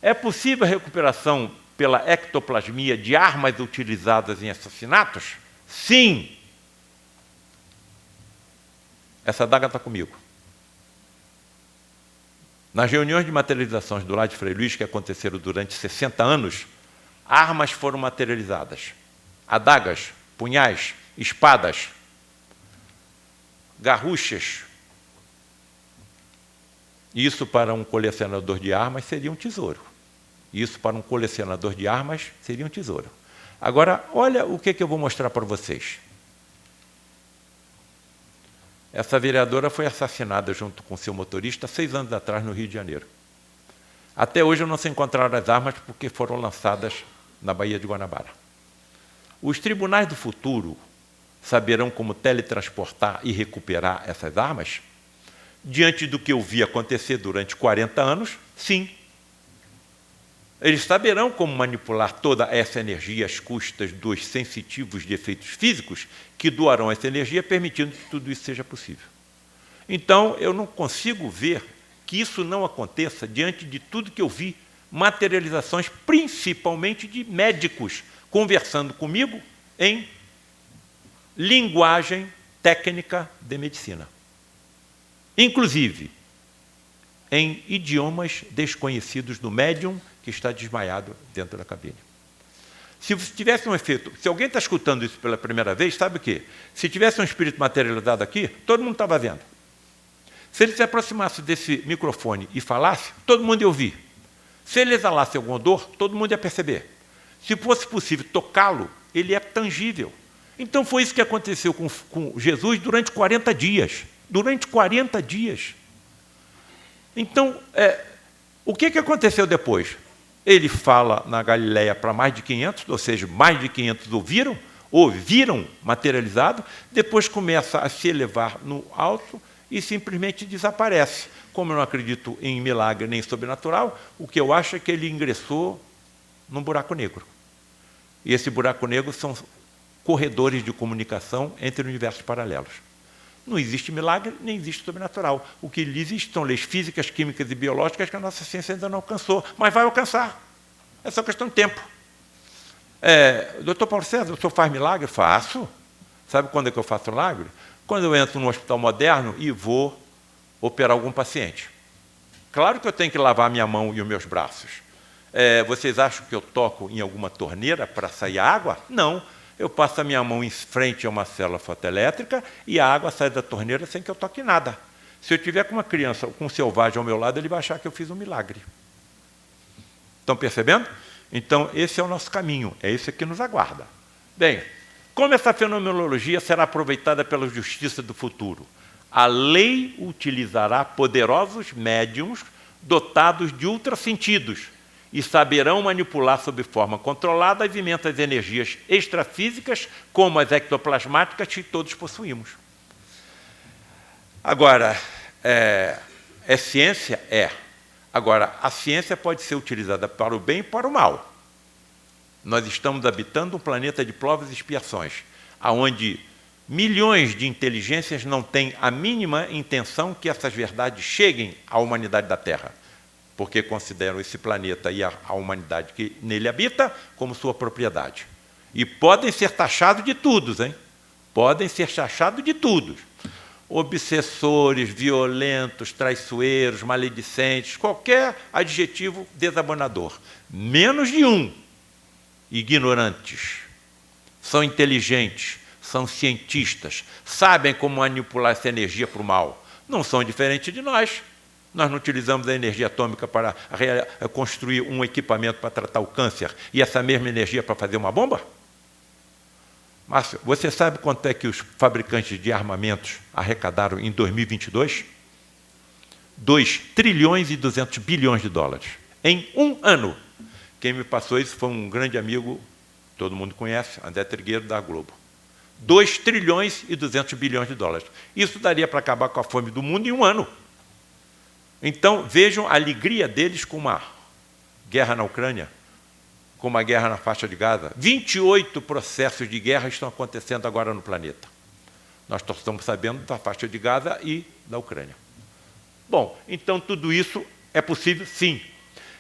é possível a recuperação pela ectoplasmia de armas utilizadas em assassinatos? Sim! Essa adaga está comigo. Nas reuniões de materializações do lar de Frei Luís, que aconteceram durante 60 anos, armas foram materializadas. Adagas, punhais, espadas, garruchas. Isso para um colecionador de armas seria um tesouro. Isso para um colecionador de armas seria um tesouro. Agora, olha o que eu vou mostrar para vocês. Essa vereadora foi assassinada junto com seu motorista 6 anos atrás no Rio de Janeiro. Até hoje não se encontraram as armas porque foram lançadas na Baía de Guanabara. Os tribunais do futuro saberão como teletransportar e recuperar essas armas? Diante do que eu vi acontecer durante 40 anos, sim. Eles saberão como manipular toda essa energia às custas dos sensitivos de efeitos físicos que doarão essa energia, permitindo que tudo isso seja possível. Então, eu não consigo ver que isso não aconteça diante de tudo que eu vi, materializações principalmente de médicos conversando comigo em linguagem técnica de medicina. Inclusive, em idiomas desconhecidos do médium que está desmaiado dentro da cabine. Se tivesse um efeito, se alguém está escutando isso pela primeira vez, sabe o quê? Se tivesse um espírito materializado aqui, todo mundo estava vendo. Se ele se aproximasse desse microfone e falasse, todo mundo ia ouvir. Se ele exalasse algum odor, todo mundo ia perceber. Se fosse possível tocá-lo, ele é tangível. Então foi isso que aconteceu com Jesus durante 40 dias. Durante 40 dias. Então, o que aconteceu depois? Ele fala na Galileia para mais de 500, ou seja, mais de 500 ouviram materializado, depois começa a se elevar no alto e simplesmente desaparece. Como eu não acredito em milagre nem sobrenatural, o que eu acho é que ele ingressou num buraco negro. E esse buraco negro são corredores de comunicação entre universos paralelos. Não existe milagre, nem existe sobrenatural. O que existe são leis físicas, químicas e biológicas que a nossa ciência ainda não alcançou, mas vai alcançar. É só questão de tempo. Doutor Paulo César, o senhor faz milagre? Faço. Sabe quando é que eu faço milagre? Quando eu entro num hospital moderno e vou operar algum paciente. Claro que eu tenho que lavar minha mão e os meus braços. Vocês acham que eu toco em alguma torneira para sair água? Não. Eu passo a minha mão em frente a uma célula fotoelétrica e a água sai da torneira sem que eu toque nada. Se eu tiver com uma criança ou com um selvagem ao meu lado, ele vai achar que eu fiz um milagre. Estão percebendo? Então, esse é o nosso caminho, é esse que nos aguarda. Bem, como essa fenomenologia será aproveitada pela justiça do futuro? A lei utilizará poderosos médiums dotados de ultrassentidos, e saberão manipular sob forma controlada as imensas energias extrafísicas, como as ectoplasmáticas que todos possuímos. Agora, é ciência? É. Agora, a ciência pode ser utilizada para o bem e para o mal. Nós estamos habitando um planeta de provas e expiações, onde milhões de inteligências não têm a mínima intenção que essas verdades cheguem à humanidade da Terra, porque consideram esse planeta e a humanidade que nele habita como sua propriedade. E podem ser taxados de tudo, hein? Podem ser taxados de tudo. Obsessores, violentos, traiçoeiros, maledicentes, qualquer adjetivo desabonador. Menos de um. Ignorantes. São inteligentes, são cientistas, sabem como manipular essa energia para o mal. Não são diferentes de nós. Nós não utilizamos a energia atômica para construir um equipamento para tratar o câncer e essa mesma energia para fazer uma bomba? Márcio, você sabe quanto é que os fabricantes de armamentos arrecadaram em 2022? 2 trilhões e 200 bilhões de dólares. Em um ano. Quem me passou isso foi um grande amigo, todo mundo conhece, André Trigueiro, da Globo. 2 trilhões e 200 bilhões de dólares. Isso daria para acabar com a fome do mundo em um ano. Então, vejam a alegria deles com uma guerra na Ucrânia, com uma guerra na faixa de Gaza. 28 processos de guerra estão acontecendo agora no planeta. Nós estamos sabendo da faixa de Gaza e da Ucrânia. Bom, então tudo isso é possível, sim.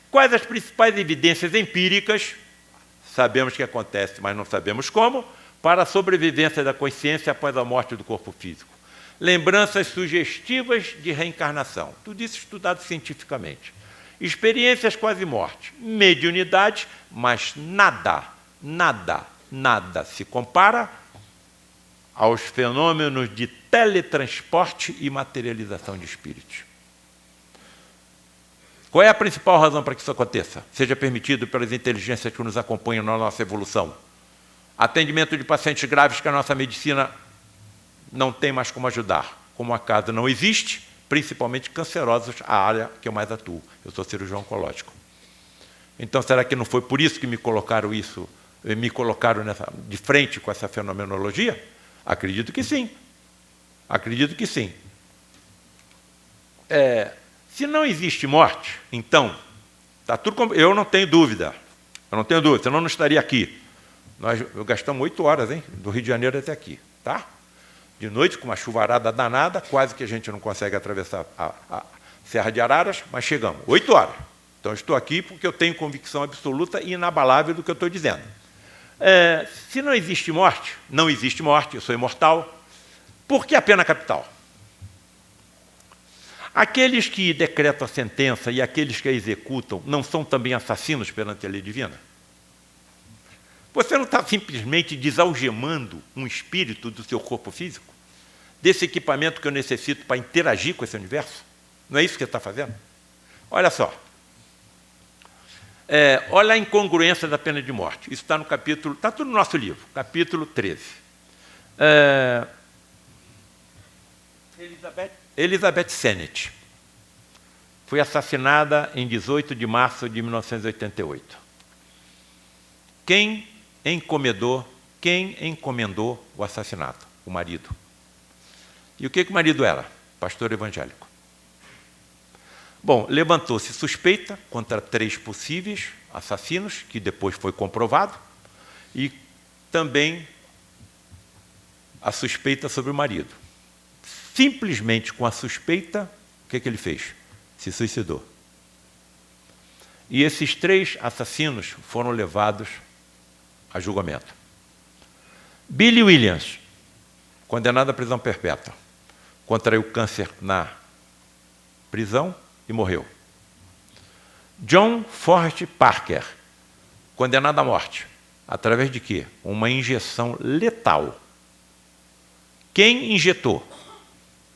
Quais as principais evidências empíricas, sabemos que acontece, mas não sabemos como, para a sobrevivência da consciência após a morte do corpo físico? lembranças sugestivas de reencarnação. Tudo isso estudado cientificamente. Experiências quase-morte, mediunidade, mas nada se compara aos fenômenos de teletransporte e materialização de espíritos. Qual é a principal razão para que isso aconteça? Seja permitido pelas inteligências que nos acompanham na nossa evolução. Atendimento de pacientes graves que a nossa medicina não tem mais como ajudar. Como acaso não existe, principalmente cancerosos, a área que eu mais atuo. Eu sou cirurgião oncológico. Então, será que não foi por isso que me colocaram de frente com essa fenomenologia? Acredito que sim. Acredito que sim. Se não existe morte, então, tá tudo. Eu não tenho dúvida. Senão não estaria aqui. Nós gastamos 8 horas, hein, do Rio de Janeiro até aqui, tá? De noite, com uma chuvarada danada, quase que a gente não consegue atravessar a Serra de Araras, mas chegamos. 8 horas. Então, estou aqui porque eu tenho convicção absoluta e inabalável do que eu estou dizendo. Se não existe morte, eu sou imortal, por que a pena capital? Aqueles que decretam a sentença e aqueles que a executam não são também assassinos perante a lei divina? Você não está simplesmente desalgemando um espírito do seu corpo físico? Desse equipamento que eu necessito para interagir com esse universo? Não é isso que você está fazendo? Olha só. Olha a incongruência da pena de morte. Isso está no capítulo... Está tudo no nosso livro, capítulo 13. Elizabeth Sennett foi assassinada em 18 de março de 1988. Quem encomendou o assassinato? O marido. E o que o marido era? Pastor evangélico. Bom, levantou-se suspeita contra 3 possíveis assassinos, que depois foi comprovado, e também a suspeita sobre o marido. Simplesmente com a suspeita, o que ele fez? Se suicidou. E esses 3 assassinos foram levados a julgamento. Billy Williams, condenado à prisão perpétua, contraiu câncer na prisão e morreu. John Forrest Parker, condenado à morte. Através de quê? Uma injeção letal. Quem injetou?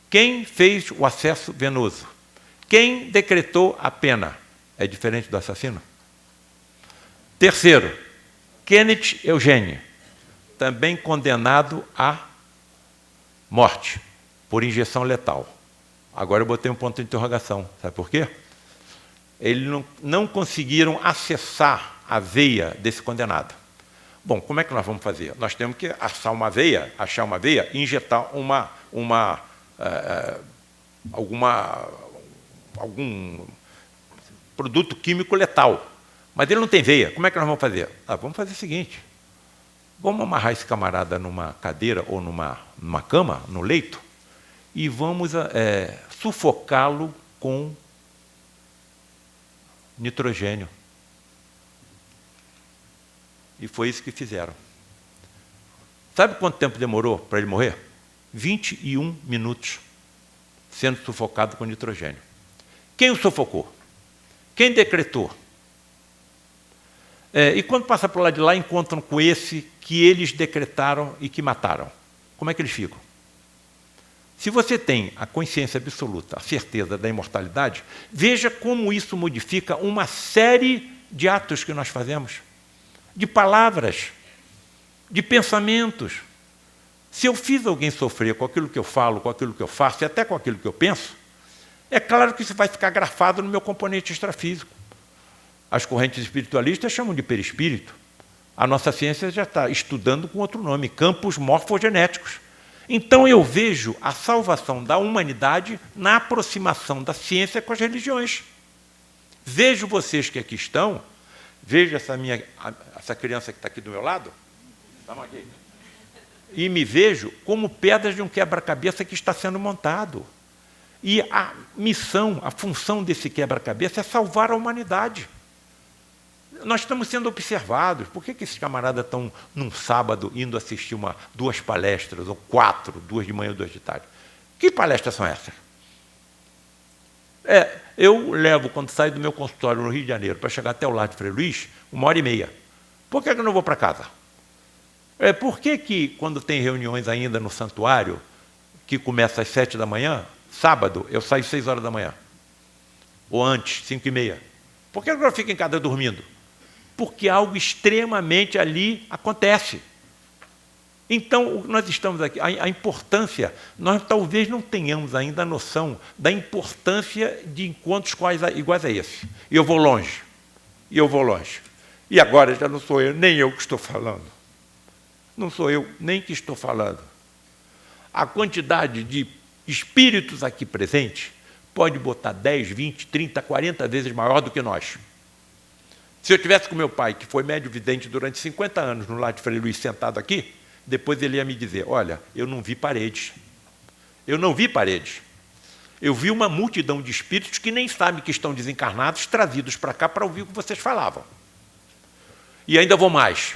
Quem fez o acesso venoso? Quem decretou a pena? É diferente do assassino? Terceiro, Kenneth Eugene, também condenado à morte por injeção letal. Agora eu botei um ponto de interrogação. Sabe por quê? Eles não conseguiram acessar a veia desse condenado. Bom, como é que nós vamos fazer? Nós temos que achar uma veia e injetar algum produto químico letal. Mas ele não tem veia. Como é que nós vamos fazer? Vamos fazer o seguinte. Vamos amarrar esse camarada numa cadeira ou numa cama, no leito, e vamos sufocá-lo com nitrogênio. E foi isso que fizeram. Sabe quanto tempo demorou para ele morrer? 21 minutos, sendo sufocado com nitrogênio. Quem o sufocou? Quem decretou? E quando passa por lá de lá, encontram com esse que eles decretaram e que mataram. Como é que eles ficam? Se você tem a consciência absoluta, a certeza da imortalidade, veja como isso modifica uma série de atos que nós fazemos, de palavras, de pensamentos. Se eu fiz alguém sofrer com aquilo que eu falo, com aquilo que eu faço e até com aquilo que eu penso, é claro que isso vai ficar grafado no meu componente extrafísico. As correntes espiritualistas chamam de perispírito. A nossa ciência já está estudando com outro nome, campos morfogenéticos. Então eu vejo a salvação da humanidade na aproximação da ciência com as religiões. Vejo vocês que aqui estão, vejo essa criança que está aqui do meu lado, e me vejo como pedras de um quebra-cabeça que está sendo montado. E a missão, a função desse quebra-cabeça é salvar a humanidade. Nós estamos sendo observados. Por que esses camaradas estão, num sábado, indo assistir 2 palestras, ou 4, 2 de manhã e 2 de tarde? Que palestras são essas? Eu levo, quando saio do meu consultório no Rio de Janeiro, para chegar até o Lar de Frei Luís, 1h30. Por que eu não vou para casa? Por que, quando tem reuniões ainda no santuário, que começa às 7 da manhã, sábado, eu saio às 6 horas da manhã? Ou antes, 5h30. Por que eu fico em casa dormindo? Porque algo extremamente ali acontece. Então, nós estamos aqui, a importância, nós talvez não tenhamos ainda a noção da importância de encontros iguais a esse. E eu vou longe. E agora já não sou eu, nem eu que estou falando. Não sou eu nem que estou falando. A quantidade de espíritos aqui presentes pode botar 10, 20, 30, 40 vezes maior do que nós. Se eu tivesse com meu pai, que foi médio vidente durante 50 anos no Lar de Frei Luís, sentado aqui, depois ele ia me dizer, olha, eu não vi paredes. Eu não vi paredes. Eu vi uma multidão de espíritos que nem sabem que estão desencarnados, trazidos para cá para ouvir o que vocês falavam. E ainda vou mais.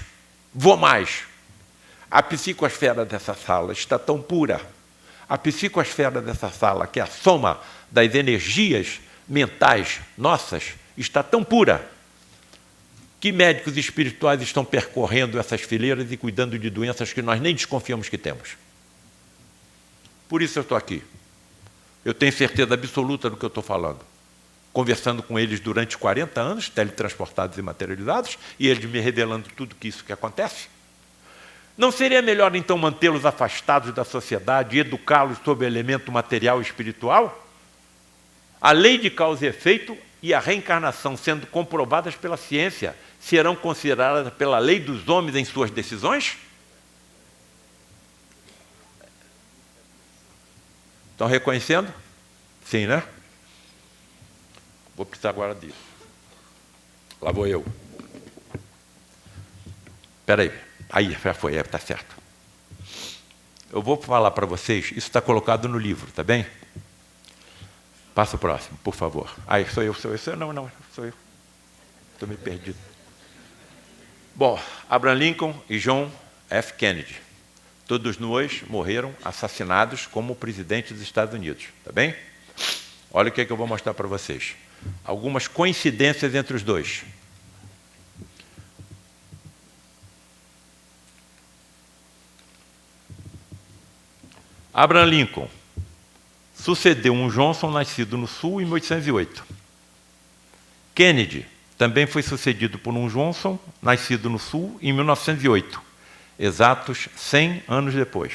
A psicosfera dessa sala está tão pura. A psicosfera dessa sala, que é a soma das energias mentais nossas, está tão pura que médicos espirituais estão percorrendo essas fileiras e cuidando de doenças que nós nem desconfiamos que temos. Por isso eu estou aqui. Eu tenho certeza absoluta do que eu estou falando. Conversando com eles durante 40 anos, teletransportados e materializados, e eles me revelando tudo isso que acontece. Não seria melhor, então, mantê-los afastados da sociedade e educá-los sobre o elemento material e espiritual? A lei de causa e efeito e a reencarnação, sendo comprovadas pela ciência, serão consideradas pela lei dos homens em suas decisões? Estão reconhecendo? Sim, né? Vou precisar agora disso. Lá vou eu. Espera aí. Aí, já foi, está certo. Eu vou falar para vocês, isso está colocado no livro, tá bem? Passa o próximo, por favor. Aí, sou eu. Não, sou eu. Estou meio perdido. Bom, Abraham Lincoln e John F. Kennedy. Todos nós morreram assassinados como presidente dos Estados Unidos, tá bem? Olha o que eu vou mostrar para vocês. Algumas coincidências entre os dois. Abraham Lincoln sucedeu um Johnson nascido no Sul em 1808. Kennedy também foi sucedido por um Johnson nascido no Sul em 1908, exatos 100 anos depois.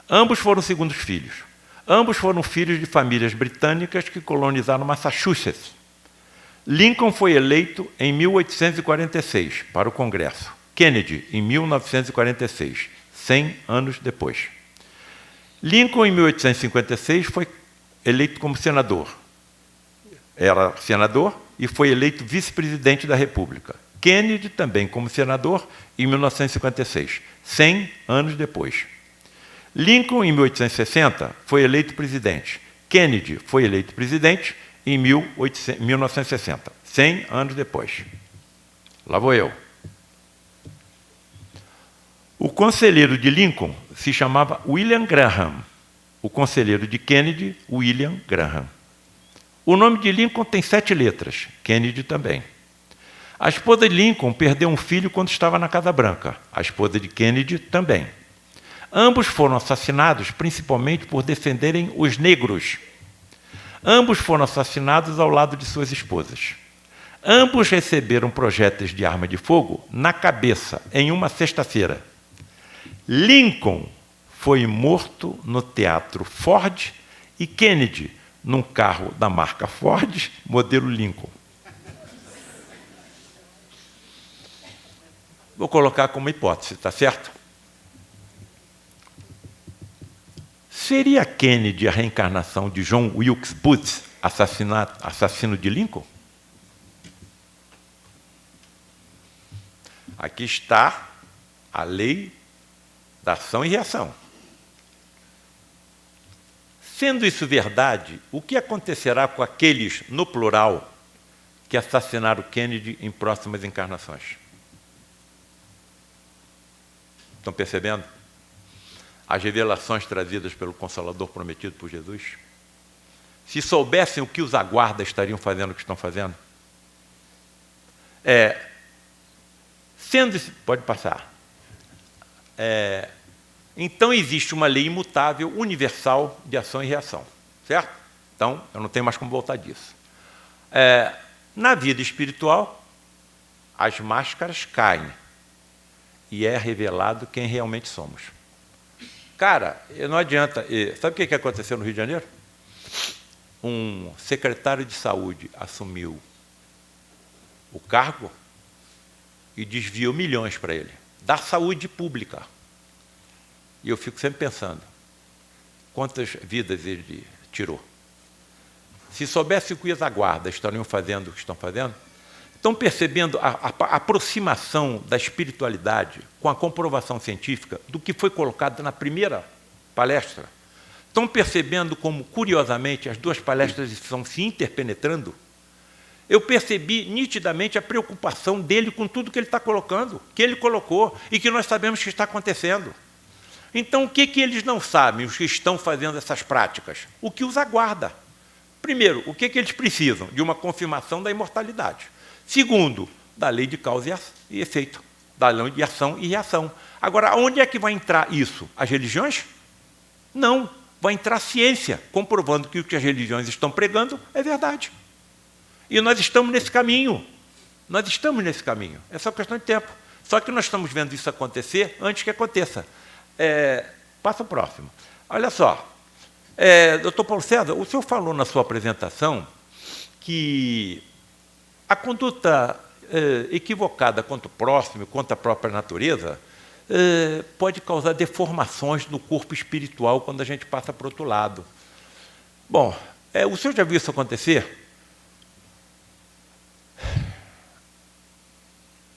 Ambos foram segundos filhos. Ambos foram filhos de famílias britânicas que colonizaram Massachusetts. Lincoln foi eleito em 1846 para o Congresso. Kennedy, em 1946, 100 anos depois. Lincoln, em 1856, foi eleito como senador. Era senador e foi eleito vice-presidente da República. Kennedy, também como senador, em 1956, 100 anos depois. Lincoln, em 1860, foi eleito presidente. Kennedy foi eleito presidente em 1960, 100 anos depois. Lá vou eu. O conselheiro de Lincoln se chamava William Graham. O conselheiro de Kennedy, William Graham. O nome de Lincoln tem 7 letras, Kennedy também. A esposa de Lincoln perdeu um filho quando estava na Casa Branca. A esposa de Kennedy também. Ambos foram assassinados principalmente por defenderem os negros. Ambos foram assassinados ao lado de suas esposas. Ambos receberam projéteis de arma de fogo na cabeça em uma sexta-feira. Lincoln foi morto no Teatro Ford e Kennedy num carro da marca Ford, modelo Lincoln. Vou colocar como hipótese, tá certo? Seria Kennedy a reencarnação de John Wilkes Booth, assassino de Lincoln? Aqui está a lei da ação e reação. Sendo isso verdade, o que acontecerá com aqueles, no plural, que assassinaram Kennedy em próximas encarnações? Estão percebendo? as revelações trazidas pelo Consolador prometido por Jesus? Se soubessem o que os aguarda, estariam fazendo o que estão fazendo? Pode passar. Então, existe uma lei imutável, universal, de ação e reação. Certo? Então, eu não tenho mais como voltar disso. Na vida espiritual, as máscaras caem e é revelado quem realmente somos. Cara, não adianta. Sabe o que aconteceu no Rio de Janeiro? Um secretário de saúde assumiu o cargo e desviou milhões para ele, da saúde pública. E eu fico sempre pensando, quantas vidas ele tirou? Se soubesse o que os aguarda, estariam fazendo o que estão fazendo? Estão percebendo a aproximação da espiritualidade com a comprovação científica do que foi colocado na primeira palestra? Estão percebendo como, curiosamente, as duas palestras estão se interpenetrando? Eu percebi nitidamente a preocupação dele com tudo que ele está colocando, que ele colocou e que nós sabemos que está acontecendo. Então, o que eles não sabem, os que estão fazendo essas práticas? O que os aguarda? Primeiro, o que eles precisam? De uma confirmação da imortalidade. Segundo, da lei de causa e efeito, da lei de ação e reação. Agora, onde é que vai entrar isso? As religiões? Não. Vai entrar a ciência, comprovando que o que as religiões estão pregando é verdade. E nós estamos nesse caminho. Nós estamos nesse caminho. É só questão de tempo. Só que nós estamos vendo isso acontecer antes que aconteça. Passa o próximo. Olha só. Doutor Paulo César, o senhor falou na sua apresentação que a conduta equivocada contra o próximo, contra a própria natureza, pode causar deformações no corpo espiritual quando a gente passa para o outro lado. Bom, o senhor já viu isso acontecer?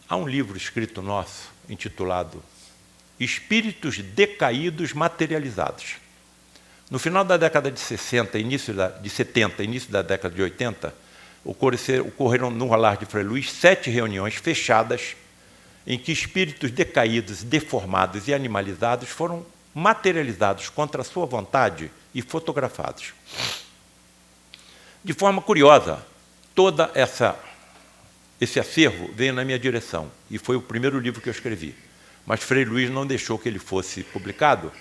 Há um livro escrito nosso, intitulado Espíritos Decaídos Materializados. No final da década de 60, início da década de 80, ocorreram no Lar de Frei Luís 7 reuniões fechadas em que espíritos decaídos, deformados e animalizados foram materializados contra a sua vontade e fotografados. De forma curiosa, todo esse acervo veio na minha direção, e foi o primeiro livro que eu escrevi. Mas Frei Luís não deixou que ele fosse publicado,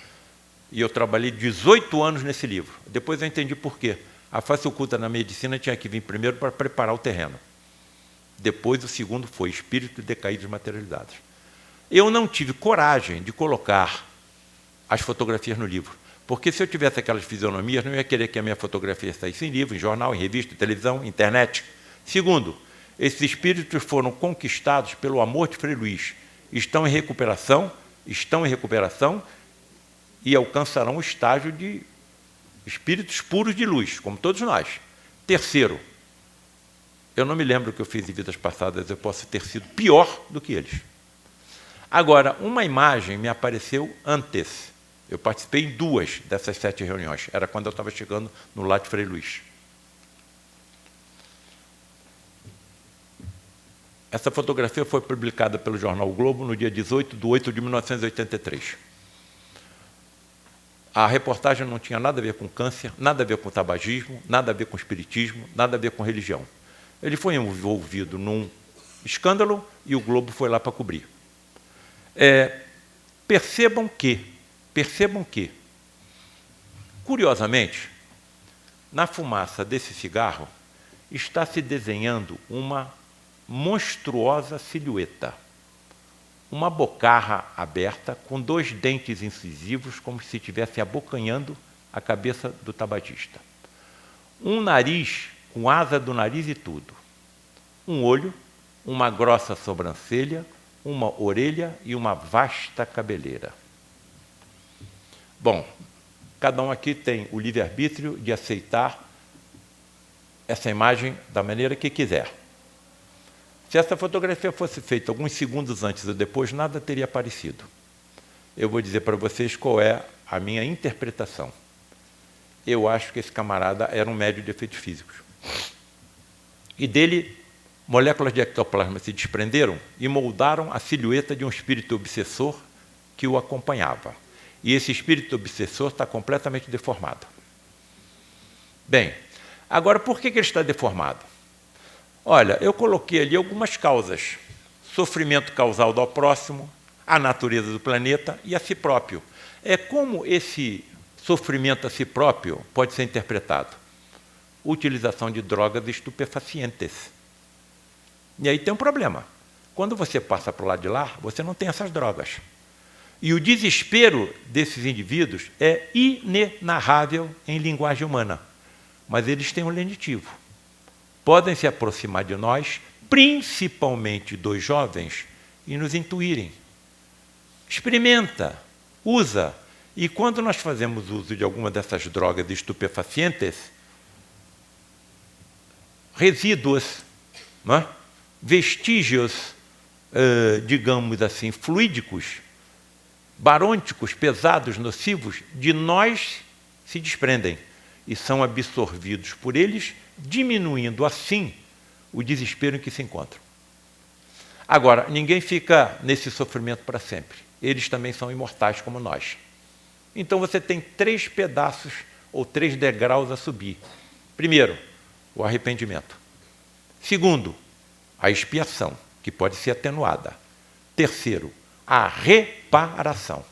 e eu trabalhei 18 anos nesse livro. Depois eu entendi por quê. A face oculta na medicina tinha que vir primeiro para preparar o terreno. Depois, o segundo foi Espíritos Decaídos Materializados. Eu não tive coragem de colocar as fotografias no livro, porque se eu tivesse aquelas fisionomias, não ia querer que a minha fotografia saísse em livro, em jornal, em revista, em televisão, internet. Segundo, esses espíritos foram conquistados pelo amor de Frei Luís. Estão em recuperação e alcançarão o estágio de espíritos puros de luz, como todos nós. Terceiro, eu não me lembro o que eu fiz em vidas passadas, eu posso ter sido pior do que eles. Agora, uma imagem me apareceu antes. Eu participei em 2 dessas 7 reuniões. Era quando eu estava chegando no Lar de Frei Luís. Essa fotografia foi publicada pelo jornal O Globo no dia 18/8/1983. A reportagem não tinha nada a ver com câncer, nada a ver com tabagismo, nada a ver com espiritismo, nada a ver com religião. Ele foi envolvido num escândalo e o Globo foi lá para cobrir. Percebam que, curiosamente, na fumaça desse cigarro está se desenhando uma monstruosa silhueta. Uma bocarra aberta, com 2 dentes incisivos, como se estivesse abocanhando a cabeça do tabagista. Um nariz, com asa do nariz e tudo. Um olho, uma grossa sobrancelha, uma orelha e uma vasta cabeleira. Bom, cada um aqui tem o livre-arbítrio de aceitar essa imagem da maneira que quiser. Se essa fotografia fosse feita alguns segundos antes ou depois, nada teria aparecido. Eu vou dizer para vocês qual é a minha interpretação. Eu acho que esse camarada era um médium de efeitos físicos. E dele, moléculas de ectoplasma se desprenderam e moldaram a silhueta de um espírito obsessor que o acompanhava. E esse espírito obsessor está completamente deformado. Bem, agora por que ele está deformado? Olha, eu coloquei ali algumas causas. Sofrimento causal ao próximo, a natureza do planeta e a si próprio. É como esse sofrimento a si próprio pode ser interpretado? Utilização de drogas estupefacientes. E aí tem um problema. Quando você passa para o lado de lá, você não tem essas drogas. E o desespero desses indivíduos é inenarrável em linguagem humana. Mas eles têm um lenitivo. Podem se aproximar de nós, principalmente dos jovens, e nos intuírem. Experimenta, usa. E quando nós fazemos uso de alguma dessas drogas estupefacientes, resíduos, não é? Vestígios, digamos assim, fluídicos, barônicos, pesados, nocivos, de nós se desprendem e são absorvidos por eles, diminuindo assim o desespero em que se encontram. Agora, ninguém fica nesse sofrimento para sempre. Eles também são imortais como nós. Então você tem 3 pedaços ou 3 degraus a subir. Primeiro, o arrependimento. Segundo, a expiação, que pode ser atenuada. Terceiro, a reparação.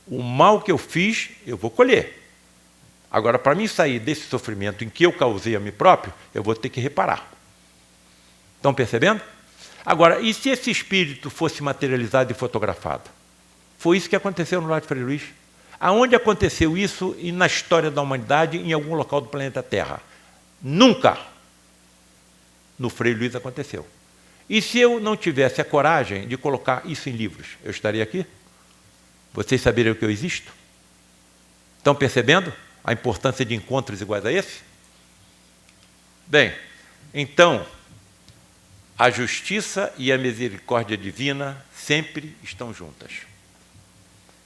O mal que eu fiz, eu vou colher. Agora, para mim sair desse sofrimento em que eu causei a mim próprio, eu vou ter que reparar. Estão percebendo? Agora, e se esse espírito fosse materializado e fotografado? Foi isso que aconteceu no Lar de Frei Luís. Aonde aconteceu isso e na história da humanidade, em algum local do planeta Terra? Nunca! No Frei Luís aconteceu. E se eu não tivesse a coragem de colocar isso em livros, eu estaria aqui? Vocês saberiam que eu existo? Estão percebendo a importância de encontros iguais a esse? Bem, então, a justiça e a misericórdia divina sempre estão juntas.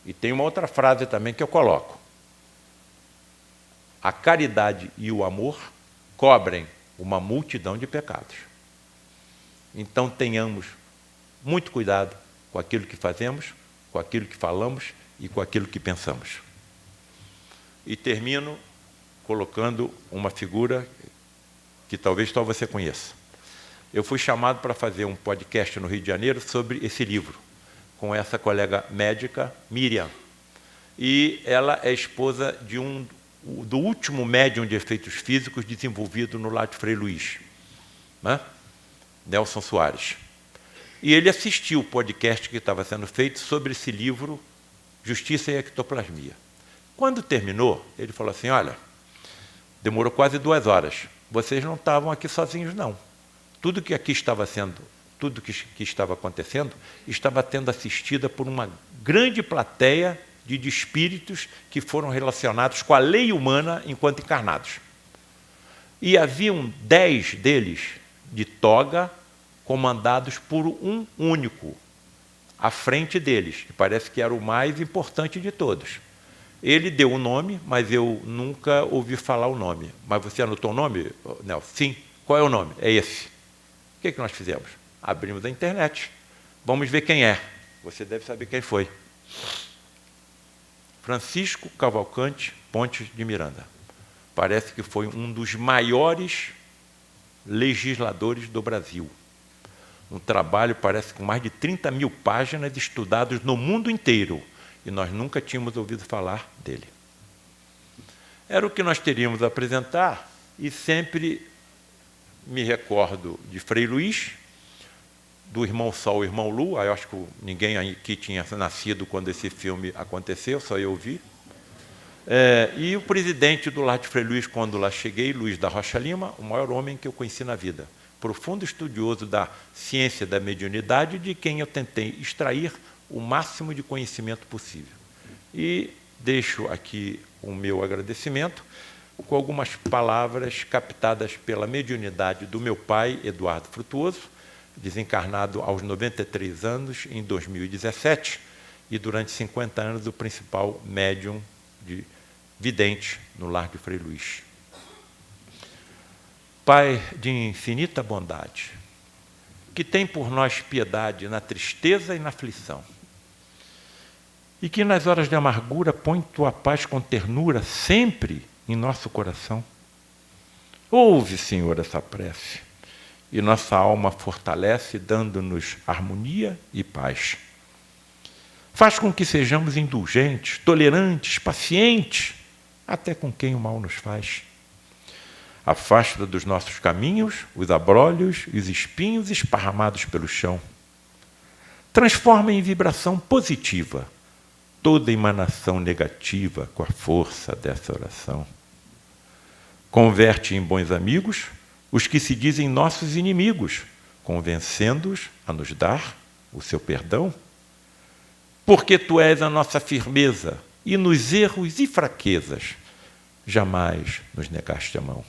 E tem uma outra frase também que eu coloco. A caridade e o amor cobrem uma multidão de pecados. Então tenhamos muito cuidado com aquilo que fazemos, com aquilo que falamos e com aquilo que pensamos. E termino colocando uma figura que talvez só você conheça. Eu fui chamado para fazer um podcast no Rio de Janeiro sobre esse livro, com essa colega médica, Miriam. E ela é esposa do último médium de efeitos físicos desenvolvido no Lar de Frei Luís, né? Nelson Soares. E ele assistiu o podcast que estava sendo feito sobre esse livro, Justiça e Ectoplasmia. Quando terminou, ele falou assim, olha, demorou quase 2 horas, vocês não estavam aqui sozinhos, não. Tudo que aqui estava tudo que estava acontecendo, estava sendo assistida por uma grande plateia de espíritos que foram relacionados com a lei humana enquanto encarnados. E haviam 10 deles de toga, comandados por um único, à frente deles, que parece que era o mais importante de todos. Ele deu o nome, mas eu nunca ouvi falar o nome. Mas você anotou o nome, Nelson? Sim. Qual é o nome? É esse. O que nós fizemos? Abrimos a internet. Vamos ver quem é. Você deve saber quem foi. Francisco Cavalcante Pontes de Miranda. Parece que foi um dos maiores legisladores do Brasil. Um trabalho, parece, com mais de 30 mil páginas estudados no mundo inteiro. E nós nunca tínhamos ouvido falar dele. Era o que nós teríamos a apresentar, e sempre me recordo de Frei Luís, do Irmão Sol e Irmão Lua. Eu acho que ninguém aqui tinha nascido quando esse filme aconteceu, só eu vi. E o presidente do Lar de Frei Luís, quando lá cheguei, Luiz da Rocha Lima, o maior homem que eu conheci na vida. Profundo estudioso da ciência da mediunidade, de quem eu tentei extrair o máximo de conhecimento possível. E deixo aqui o meu agradecimento com algumas palavras captadas pela mediunidade do meu pai, Eduardo Frutuoso, desencarnado aos 93 anos, em 2017, e durante 50 anos o principal médium de vidente no Lar de Frei Luís. Pai de infinita bondade, que tem por nós piedade na tristeza e na aflição, e que nas horas de amargura põe tua paz com ternura sempre em nosso coração. Ouve, Senhor, essa prece, e nossa alma fortalece, dando-nos harmonia e paz. Faz com que sejamos indulgentes, tolerantes, pacientes, até com quem o mal nos faz. Afasta dos nossos caminhos os abrolhos e os espinhos esparramados pelo chão. Transforma em vibração positiva toda emanação negativa com a força dessa oração. Converte em bons amigos os que se dizem nossos inimigos, convencendo-os a nos dar o seu perdão. Porque tu és a nossa firmeza e nos erros e fraquezas jamais nos negaste a mão.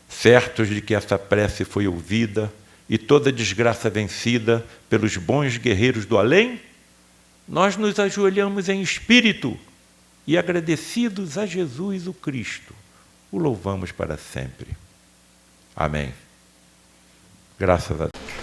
Certos de que essa prece foi ouvida e toda desgraça vencida pelos bons guerreiros do além, nós nos ajoelhamos em espírito e, agradecidos a Jesus o Cristo, o louvamos para sempre. Amém. Graças a Deus.